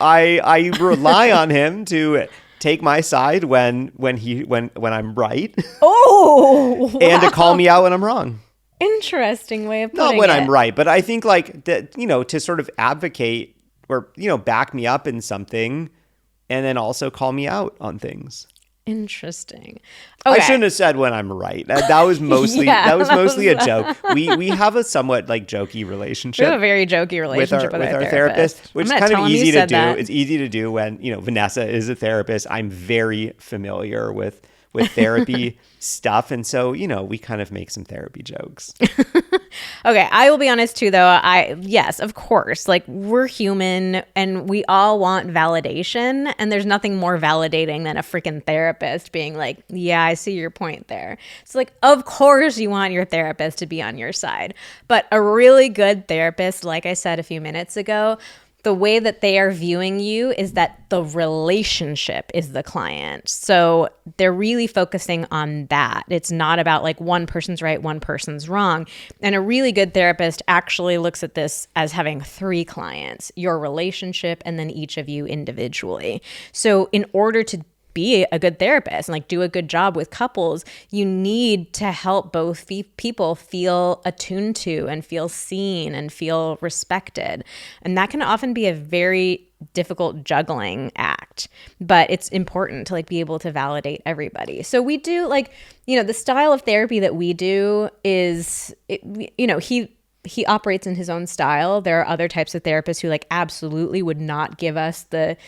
I rely on him to take my side when I'm right. Oh, wow. And to call me out when I'm wrong. Interesting way of putting it. Not when I'm right, but I think like that, to sort of advocate or, back me up in something, and then also call me out on things. Interesting. Okay. I shouldn't have said when I'm right. That was mostly a joke. We have a somewhat like jokey relationship. We have a very jokey relationship with our therapist, which is kind of easy to do. It's easy to do when Vanessa is a therapist. I'm very familiar with therapy stuff, and so we kind of make some therapy jokes. Okay, I will be honest too though. Yes, of course, like we're human and we all want validation, and there's nothing more validating than a freaking therapist being like, yeah, I see your point there. So like, of course you want your therapist to be on your side, but a really good therapist, like I said a few minutes ago, the way that they are viewing you is that the relationship is the client. So they're really focusing on that. It's not about like one person's right, one person's wrong. And a really good therapist actually looks at this as having 3 clients, your relationship, and then each of you individually. So in order to be a good therapist and like do a good job with couples, you need to help both people feel attuned to and feel seen and feel respected. And that can often be a very difficult juggling act, but it's important to like be able to validate everybody. So we do like, the style of therapy that we do is, he operates in his own style. There are other types of therapists who like absolutely would not give us the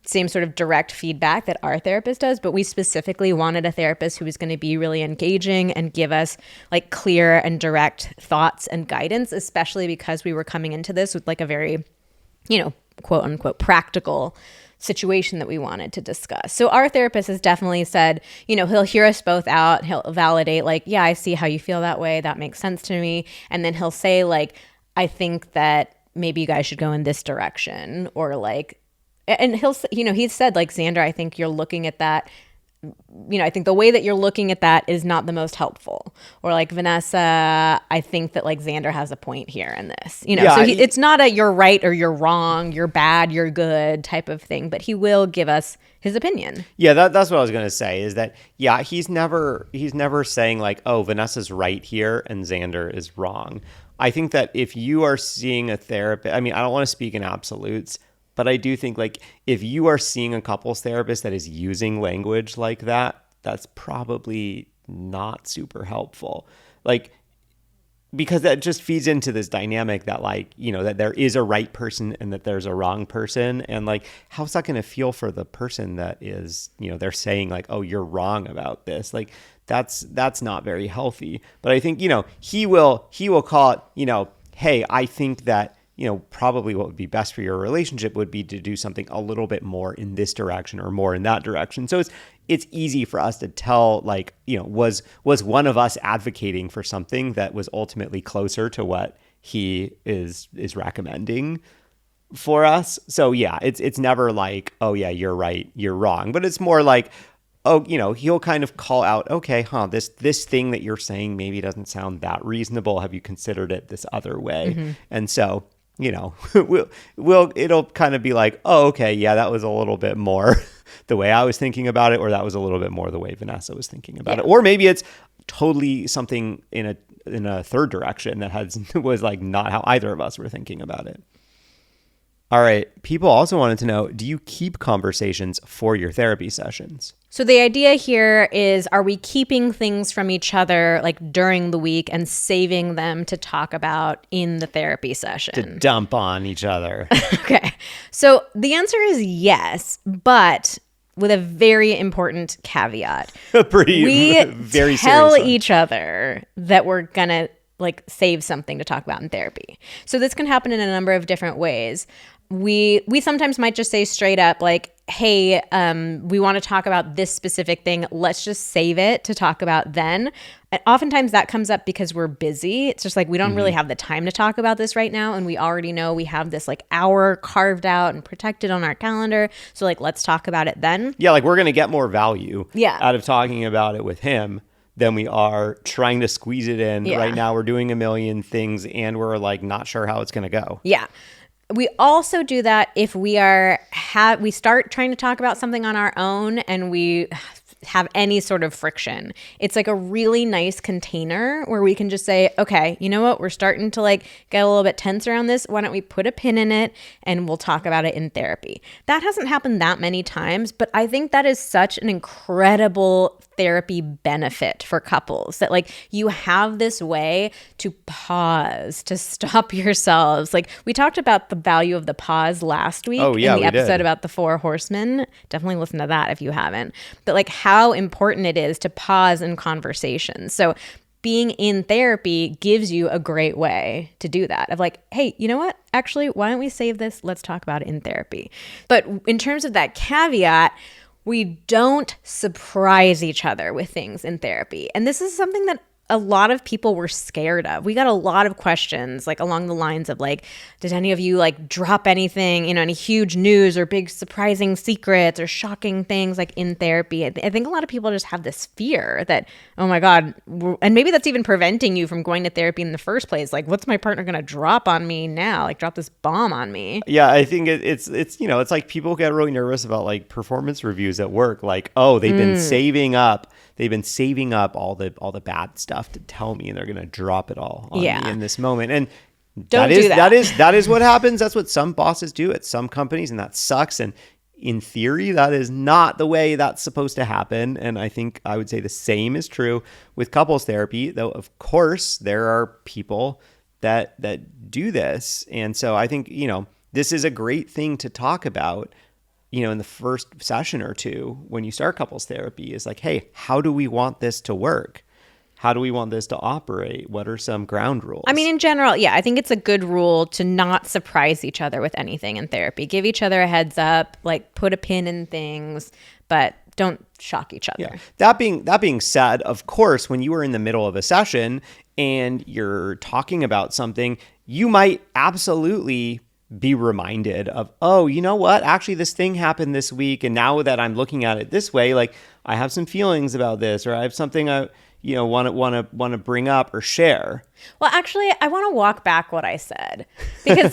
same sort of direct feedback that our therapist does, but we specifically wanted a therapist who was going to be really engaging and give us like clear and direct thoughts and guidance, especially because we were coming into this with like a very, quote unquote practical situation that we wanted to discuss. So our therapist has definitely said, he'll hear us both out. He'll validate like, yeah, I see how you feel that way. That makes sense to me. And then he'll say like, I think that maybe you guys should go in this direction, or like, And he's said, like, Xander, I think you're looking at that, I think the way that you're looking at that is not the most helpful. Or like, Vanessa, I think that like Xander has a point here in this, so it's not a you're right or you're wrong, you're bad, you're good type of thing, but he will give us his opinion. Yeah, that's what I was going to say is that, yeah, he's never saying like, oh, Vanessa's right here and Xander is wrong. I think that if you are seeing a therapist, I mean, I don't want to speak in absolutes, but I do think like if you are seeing a couples therapist that is using language like that, that's probably not super helpful. Like, because that just feeds into this dynamic that like, that there is a right person and that there's a wrong person. And like, how's that going to feel for the person that is, they're saying like, oh, you're wrong about this. Like, that's not very healthy. But I think, he will call it, hey, I think that, probably what would be best for your relationship would be to do something a little bit more in this direction or more in that direction. So it's easy for us to tell, like, was one of us advocating for something that was ultimately closer to what he is recommending for us. So yeah, it's never like, oh yeah, you're right, you're wrong. But it's more like, oh, he'll kind of call out, okay, this thing that you're saying maybe doesn't sound that reasonable. Have you considered it this other way? Mm-hmm. And so, it'll kind of be like, oh, okay, yeah, that was a little bit more the way I was thinking about it, or that was a little bit more the way Vanessa was thinking about it. Or maybe it's totally something in a third direction that was like not how either of us were thinking about it. All right. People also wanted to know, do you keep conversations for your therapy sessions? So the idea here is, are we keeping things from each other like during the week and saving them to talk about in the therapy session? To dump on each other. Okay. So the answer is yes, but with a very important caveat. We tell each other that we're going to like save something to talk about in therapy. So this can happen in a number of different ways. We sometimes might just say straight up like, hey, we want to talk about this specific thing. Let's just save it to talk about then. And oftentimes that comes up because we're busy. It's just like, we don't really have the time to talk about this right now. And we already know we have this like hour carved out and protected on our calendar. So like, let's talk about it then. Yeah. Like we're going to get more value out of talking about it with him than we are trying to squeeze it in. Yeah. Right now we're doing a million things and we're like not sure how it's going to go. Yeah. We also do that if we start trying to talk about something on our own and we have any sort of friction. It's like a really nice container where we can just say, okay, you know what? We're starting to like get a little bit tense around this. Why don't we put a pin in it and we'll talk about it in therapy? That hasn't happened that many times, but I think that is such an incredible therapy benefit for couples that like you have this way to pause, to stop yourselves. Like we talked about the value of the pause last week in the episode about the 4 horsemen. Definitely listen to that if you haven't. But like how important it is to pause in conversations. So being in therapy gives you a great way to do that of like, hey, you know what? Actually, why don't we save this? Let's talk about it in therapy. But in terms of that caveat, we don't surprise each other with things in therapy. And this is something that a lot of people were scared of. We got a lot of questions like along the lines of like, did any of you like drop anything, any huge news or big surprising secrets or shocking things like in therapy? I think a lot of people just have this fear that, oh my God, and maybe that's even preventing you from going to therapy in the first place. Like, what's my partner going to drop on me now? Like drop this bomb on me. Yeah, I think it's it's like people get really nervous about like performance reviews at work. Like, oh, they've been saving up all the bad stuff to tell me and they're going to drop it all on me in this moment. And that is what happens. That's what some bosses do at some companies, and that sucks. And in theory, that is not the way that's supposed to happen. And I think I would say the same is true with couples therapy, though of course there are people that do this. And so I think, this is a great thing to talk about, in the first session or two when you start couples therapy is like, hey, how do we want this to work? How do we want this to operate? What are some ground rules? I mean, in general, I think it's a good rule to not surprise each other with anything in therapy. Give each other a heads up, like put a pin in things, but don't shock each other. Yeah. That being said, of course, when you are in the middle of a session and you're talking about something, you might absolutely be reminded of, oh, you know what? Actually, this thing happened this week. And now that I'm looking at it this way, like I have some feelings about this, or I have something I, want to bring up or share. Well, actually, I want to walk back what I said, because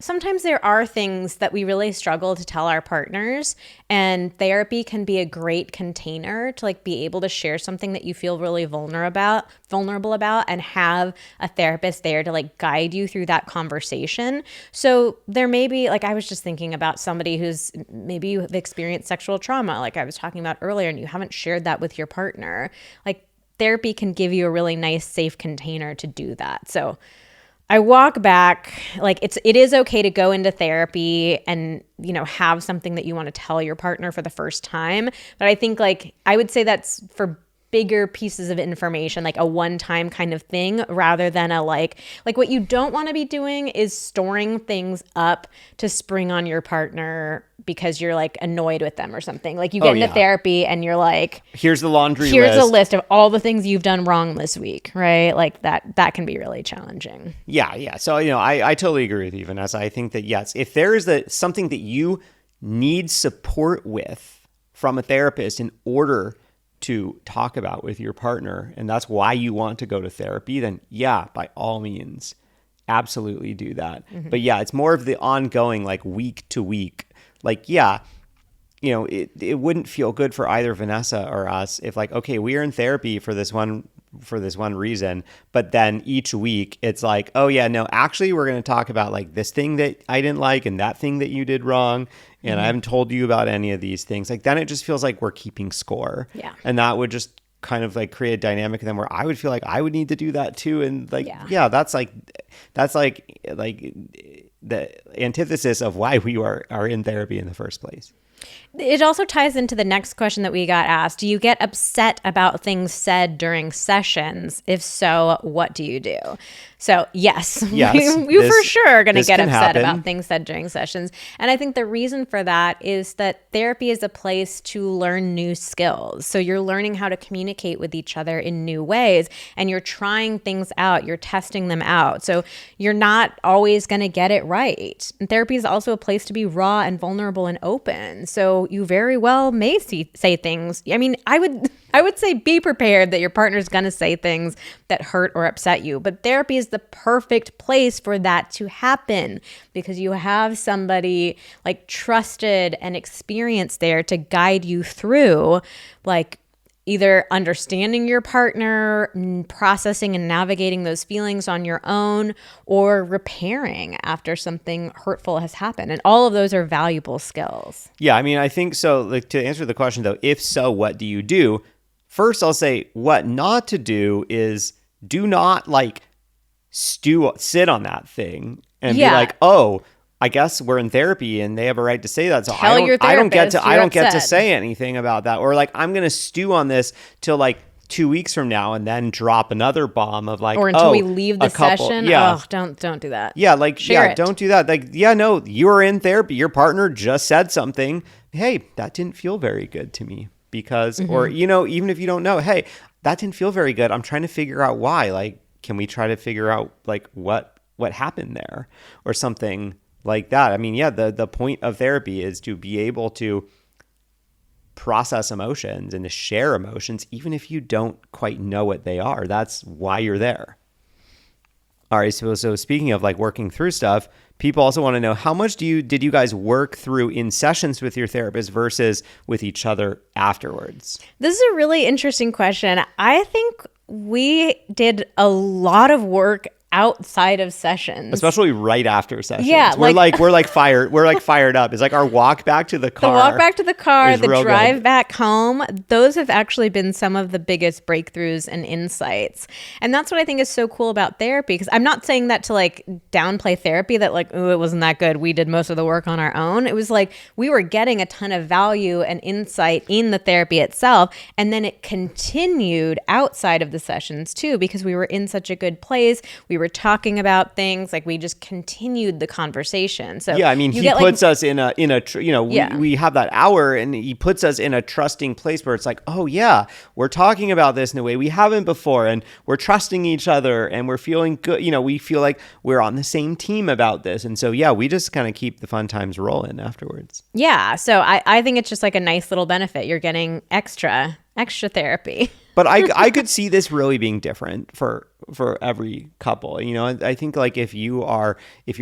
sometimes there are things that we really struggle to tell our partners, and therapy can be a great container to be able to share something that you feel really vulnerable about, and have a therapist there to guide you through that conversation. So there may be, I was just thinking about somebody who's maybe you've experienced sexual trauma, like I was talking about earlier, and you haven't shared that with your partner. Therapy can give you a really nice, safe container to do that. So I walk back, it is okay to go into therapy and, have something that you want to tell your partner for the first time. But I think I would say that's for bigger pieces of information, a one-time kind of thing, rather than a what you don't want to be doing is storing things up to spring on your partner because you're annoyed with them or something. You get into therapy and you're here's the laundry list. Here's a list of all the things you've done wrong this week, right? That can be really challenging. Yeah. So, I totally agree with you, Vanessa. I think that, yes, if there is something that you need support with from a therapist in order to talk about with your partner, and that's why you want to go to therapy, then yeah, by all means, absolutely do that. Mm-hmm. But yeah, it's more of the ongoing, week to week. It wouldn't feel good for either Vanessa or us if okay, we are in therapy for this one reason, but then each week it's oh yeah, no, actually we're going to talk about this thing that I didn't like and that thing that you did wrong, and I haven't told you about any of these things. Then it just feels like we're keeping score. Yeah. And that would just kind of create a dynamic then where I would feel I would need to do that too. And that's the antithesis of why we are in therapy in the first place. It also ties into the next question that we got asked. Do you get upset about things said during sessions? If so, what do you do? So yes, we for sure are going to get upset about things said during sessions. And I think the reason for that is that therapy is a place to learn new skills. So you're learning how to communicate with each other in new ways, and you're trying things out, you're testing them out. So you're not always going to get it right. And therapy is also a place to be raw and vulnerable and open. So you very well may say things. I mean, I would say be prepared that your partner's going to say things that hurt or upset you. But therapy is the perfect place for that to happen, because you have somebody trusted and experienced there to guide you through either understanding your partner, processing and navigating those feelings on your own, or repairing after something hurtful has happened. And all of those are valuable skills. Yeah, I mean, I think so. To answer the question though, if so, what do you do? First, I'll say what not to do is do not sit on that thing and be oh, I guess we're in therapy and they have a right to say that. So I don't get to say anything about that. Or I'm going to stew on this till 2 weeks from now and then drop another bomb of or until we leave the session. Yeah. Oh, don't do that. Yeah. Don't do that. No, you are in therapy. Your partner just said something. Hey, that didn't feel very good to me because, or, even if you don't know, hey, that didn't feel very good. I'm trying to figure out why. Can we try to figure out what happened there or something like that? I mean, yeah, the point of therapy is to be able to process emotions and to share emotions, even if you don't quite know what they are. That's why you're there. All right. So speaking of working through stuff, people also want to know, how much did you guys work through in sessions with your therapist versus with each other afterwards? This is a really interesting question. I think we did a lot of work outside of sessions, especially right after sessions. Yeah, we're fired up. It's our walk back to the car. The walk back to the car, the drive back home. Those have actually been some of the biggest breakthroughs and insights. And that's what I think is so cool about therapy. Because I'm not saying that to downplay therapy, that oh, it wasn't that good, we did most of the work on our own. It was we were getting a ton of value and insight in the therapy itself, and then it continued outside of the sessions too, because we were in such a good place. We were talking about things, like we just continued the conversation. So yeah, I mean, he puts us in a we have that hour, and he puts us in a trusting place where it's like, oh yeah, we're talking about this in a way we haven't before, and we're trusting each other, and we're feeling good. We feel like we're on the same team about this, and so yeah, we just kind of keep the fun times rolling afterwards. Yeah, so I think it's just like a nice little benefit. You're getting extra therapy. But I could see this really being different for every couple. I think like if you're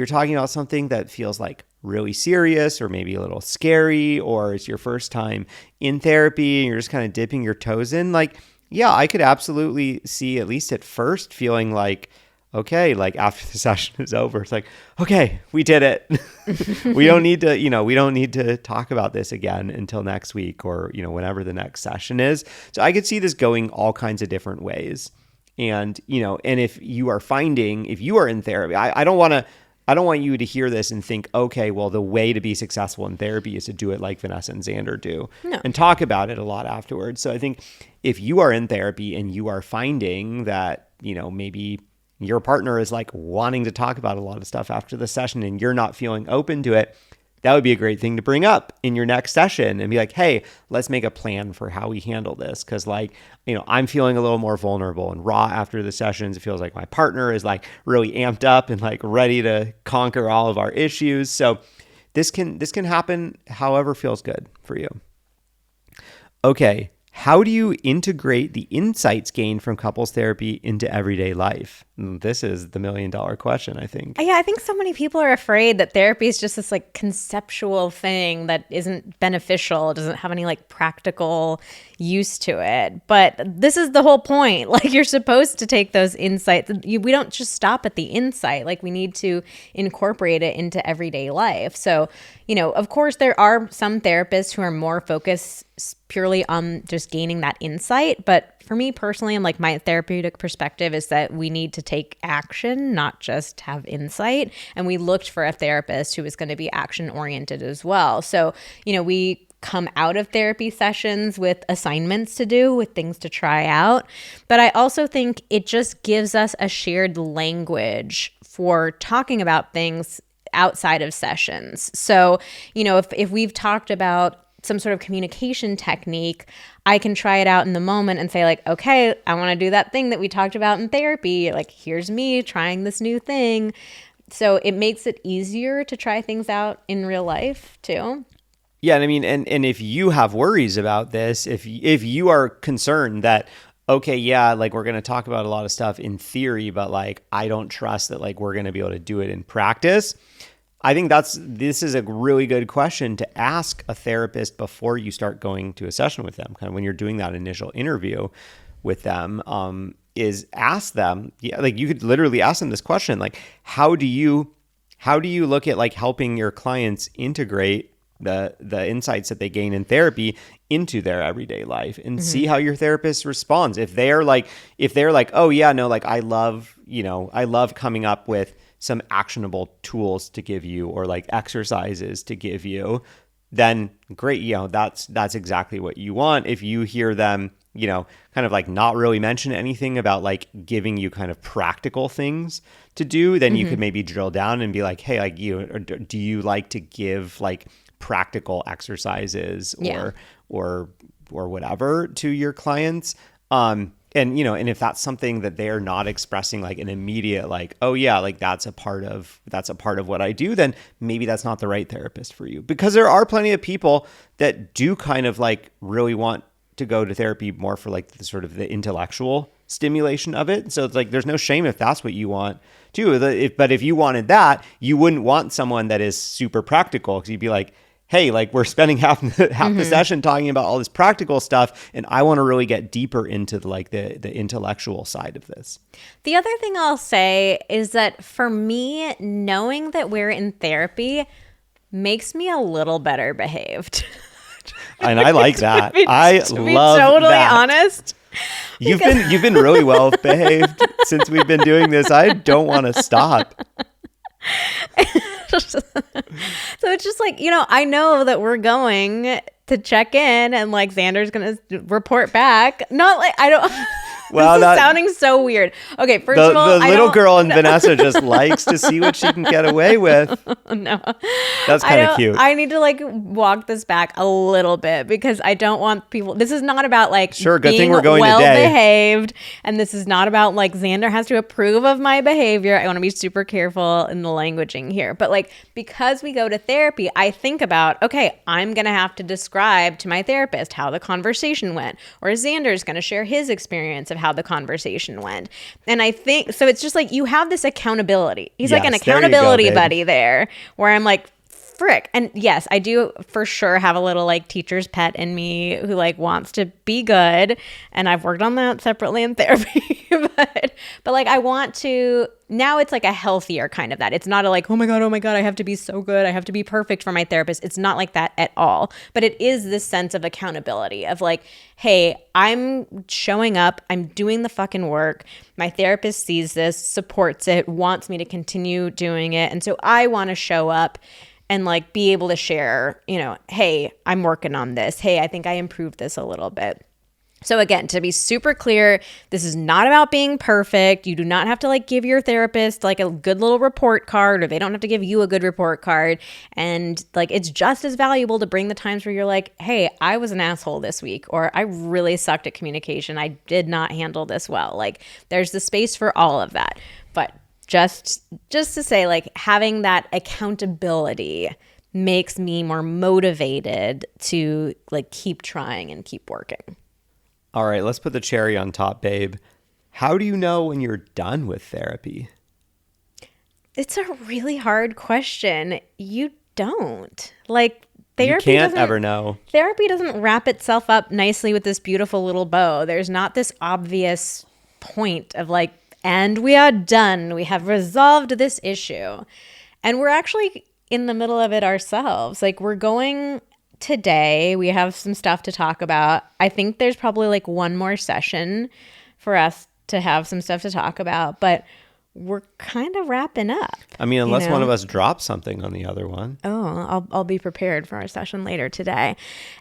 talking about something that feels like really serious or maybe a little scary, or it's your first time in therapy and you're just kind of dipping your toes in, like, yeah, I could absolutely see, at least at first, feeling like, okay, like after the session is over, it's like, okay, we did it. we don't need to talk about this again until next week, or, whenever the next session is. So I could see this going all kinds of different ways. And, and if you are in therapy, I don't want you to hear this and think, okay, well, the way to be successful in therapy is to do it like Vanessa and Xander do, and talk about it a lot afterwards. So I think if you are in therapy and you are finding that, maybe your partner is like wanting to talk about a lot of stuff after the session and you're not feeling open to it, that would be a great thing to bring up in your next session and be like, hey, let's make a plan for how we handle this. Cause I'm feeling a little more vulnerable and raw after the sessions. It feels like my partner is like really amped up and like ready to conquer all of our issues. So this can happen however feels good for you. Okay. How do you integrate the insights gained from couples therapy into everyday life? This is the $1 million question, I think. Yeah, I think so many people are afraid that therapy is just this like conceptual thing that isn't beneficial, doesn't have any like practical use to it. But this is the whole point. Like, you're supposed to take those insights. We don't just stop at the insight. Like, we need to incorporate it into everyday life. So, of course, there are some therapists who are more focused purely on just gaining that insight. But for me personally, and like my therapeutic perspective is that we need to take action, not just have insight. And we looked for a therapist who was going to be action oriented as well. So, we come out of therapy sessions with assignments to do, with things to try out. But I also think it just gives us a shared language for talking about things outside of sessions. So, if we've talked about some sort of communication technique, I can try it out in the moment and say like, okay, I want to do that thing that we talked about in therapy. Like, here's me trying this new thing. So it makes it easier to try things out in real life too. Yeah. And I mean, and if you have worries about this, if you are concerned that, okay, yeah, like we're going to talk about a lot of stuff in theory, but like, I don't trust that like we're going to be able to do it in practice, I think this is a really good question to ask a therapist before you start going to a session with them. Kind of when you're doing that initial interview with them, is ask them, like you could literally ask them this question, like, how do you look at like helping your clients integrate the insights that they gain in therapy into their everyday life, and see how your therapist responds. If they're like, oh yeah, no, like I love coming up with some actionable tools to give you, or like exercises to give you, then great. That's exactly what you want. If you hear them, kind of like not really mention anything about like giving you kind of practical things to do, then you could maybe drill down and be like, hey, like do you like to give like practical exercises or whatever to your clients? And if that's something that they're not expressing like an immediate, like, oh yeah, like that's a part of what I do, then maybe that's not the right therapist for you. Because there are plenty of people that do kind of like really want to go to therapy more for like the sort of the intellectual stimulation of it. So it's like, there's no shame if that's what you want too. But if you wanted that, you wouldn't want someone that is super practical, because you'd be like, hey, like we're spending half the session talking about all this practical stuff, and I want to really get deeper into the intellectual side of this. The other thing I'll say is that for me, knowing that we're in therapy makes me a little better behaved. And I like that. I love that. To be totally honest. You've been really well behaved since we've been doing this. I don't want to stop. So it's just like, I know that we're going to check in and like Xander's going to report back. Not like Well, This is sounding so weird. Okay, first the of all, the little girl in Vanessa just likes to see what she can get away with. No, That's kind of cute. I need to like walk this back a little bit because I don't want people. This is not about like Sure, good being thing we're going well today. behaved, and this is not about like Xander has to approve of my behavior. I want to be super careful in the languaging here, but like because we go to therapy, I think about okay, I'm gonna have to describe to my therapist how the conversation went, or Xander's gonna share his experience of how the conversation went, and I think so. It's just like you have this accountability. He's like an Yes, there you go, accountability babe. buddy there where I'm like, frick. And yes, I do for sure have a little like teacher's pet in me who like wants to be good. And I've worked on that separately in therapy. but like I want to now it's like a healthier kind of that. It's not a like, oh my God, I have to be so good. I have to be perfect for my therapist. It's not like that at all. But it is this sense of accountability of like, hey, I'm showing up, I'm doing the fucking work. My therapist sees this, supports it, wants me to continue doing it. And so I want to show up and like be able to share, you know, hey, I'm working on this. Hey, I think I improved this a little bit. So again, to be super clear, this is not about being perfect. You do not have to like give your therapist like a good little report card, or they don't have to give you a good report card. And like, it's just as valuable to bring the times where you're like, hey, I was an asshole this week, or I really sucked at communication. I did not handle this well. Like there's the space for all of that. But just to say, like, having that accountability makes me more motivated to like keep trying and keep working. All right, let's put the cherry on top, babe. How do you know when you're done with therapy? It's a really hard question. You don't. Like therapy You can't doesn't ever know. Therapy doesn't wrap itself up nicely with this beautiful little bow. There's not this obvious point of like, and we are done. We have resolved this issue. And we're actually in the middle of it ourselves. Like we're going today. We have some stuff to talk about. I think there's probably like one more session for us to have some stuff to talk about, but we're kind of wrapping up. I mean, unless one of us drops something on the other one. Oh, I'll be prepared for our session later today.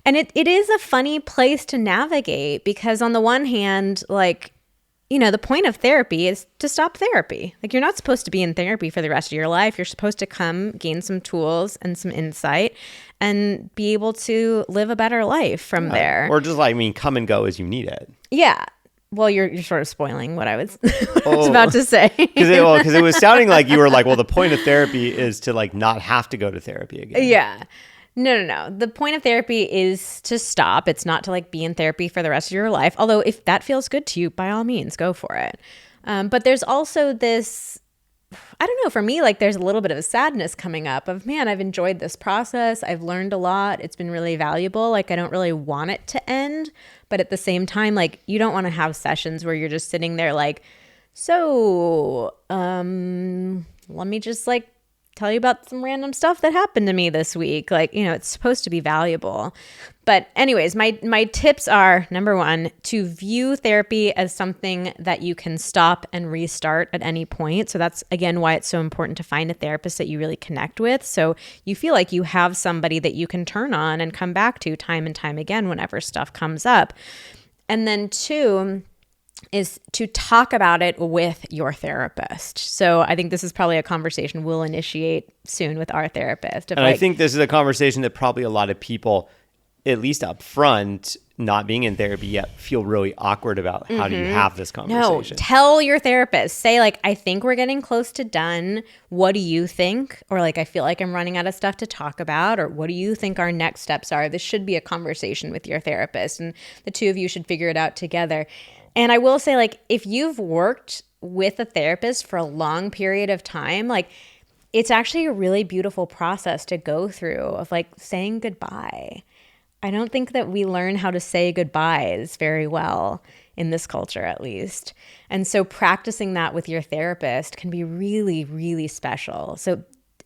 And it is a funny place to navigate because on the one hand, like, you know, the point of therapy is to stop therapy. Like you're not supposed to be in therapy for the rest of your life. You're supposed to come gain some tools and some insight and be able to live a better life from there. Or just like, I mean, come and go as you need it. Yeah. Well, you're sort of spoiling what I was, about to say. Because it was sounding like you were like, well, the point of therapy is to like not have to go to therapy again. Yeah. No. The point of therapy is to stop. It's not to like be in therapy for the rest of your life. Although if that feels good to you, by all means, go for it. But there's also this, I don't know, for me, like there's a little bit of a sadness coming up of, man, I've enjoyed this process. I've learned a lot. It's been really valuable. Like I don't really want it to end. But at the same time, like you don't want to have sessions where you're just sitting there like, so let me just like tell you about some random stuff that happened to me this week. Like, you know, it's supposed to be valuable. But anyways, my tips are, number one, to view therapy as something that you can stop and restart at any point. So that's, again, why it's so important to find a therapist that you really connect with. So you feel like you have somebody that you can turn on and come back to time and time again whenever stuff comes up. And then two, is to talk about it with your therapist. So I think this is probably a conversation we'll initiate soon with our therapist. And I think this is a conversation that probably a lot of people, at least up front, not being in therapy yet, feel really awkward about. How do you have this conversation? No, tell your therapist. Say like, I think we're getting close to done. What do you think? Or like, I feel like I'm running out of stuff to talk about. Or what do you think our next steps are? This should be a conversation with your therapist. And the two of you should figure it out together. And I will say, like, if you've worked with a therapist for a long period of time, like, it's actually a really beautiful process to go through of, like, saying goodbye. I don't think that we learn how to say goodbyes very well in this culture, at least. And so practicing that with your therapist can be really, really special. So,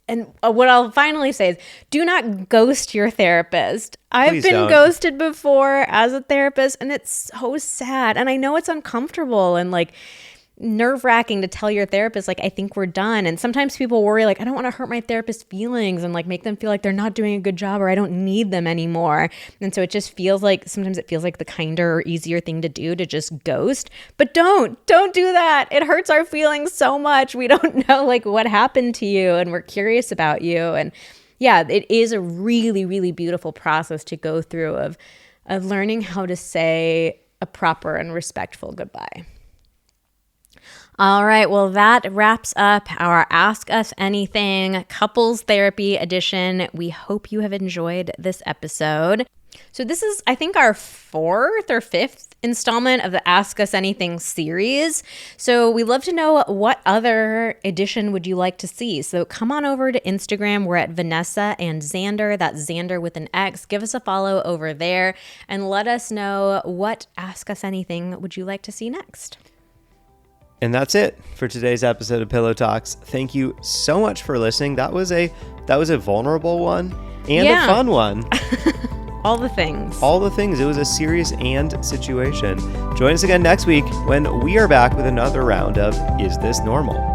and what I'll finally say is, do not ghost your therapist. I've been ghosted before as a therapist, and it's so sad. And I know it's uncomfortable, and like, nerve-wracking to tell your therapist, like, I think we're done. And sometimes people worry, like, I don't want to hurt my therapist's feelings and like make them feel like they're not doing a good job or I don't need them anymore. And so it just feels like, sometimes it feels like the kinder or easier thing to do to just ghost. But don't do that. It hurts our feelings so much. We don't know like what happened to you and we're curious about you. And yeah, it is a really, really beautiful process to go through of learning how to say a proper and respectful goodbye. All right, well, that wraps up our Ask Us Anything Couples Therapy Edition. We hope you have enjoyed this episode. So this is, I think, our 4th or 5th installment of the Ask Us Anything series. So we love to know what other edition would you like to see. So come on over to Instagram. We're at Vanessa and Xander. That's Xander with an X. Give us a follow over there and let us know what Ask Us Anything would you like to see next. And that's it for today's episode of Pillow Talks. Thank you so much for listening. That was a vulnerable one and a fun one. All the things. All the things. It was a serious and situation. Join us again next week when we are back with another round of Is This Normal?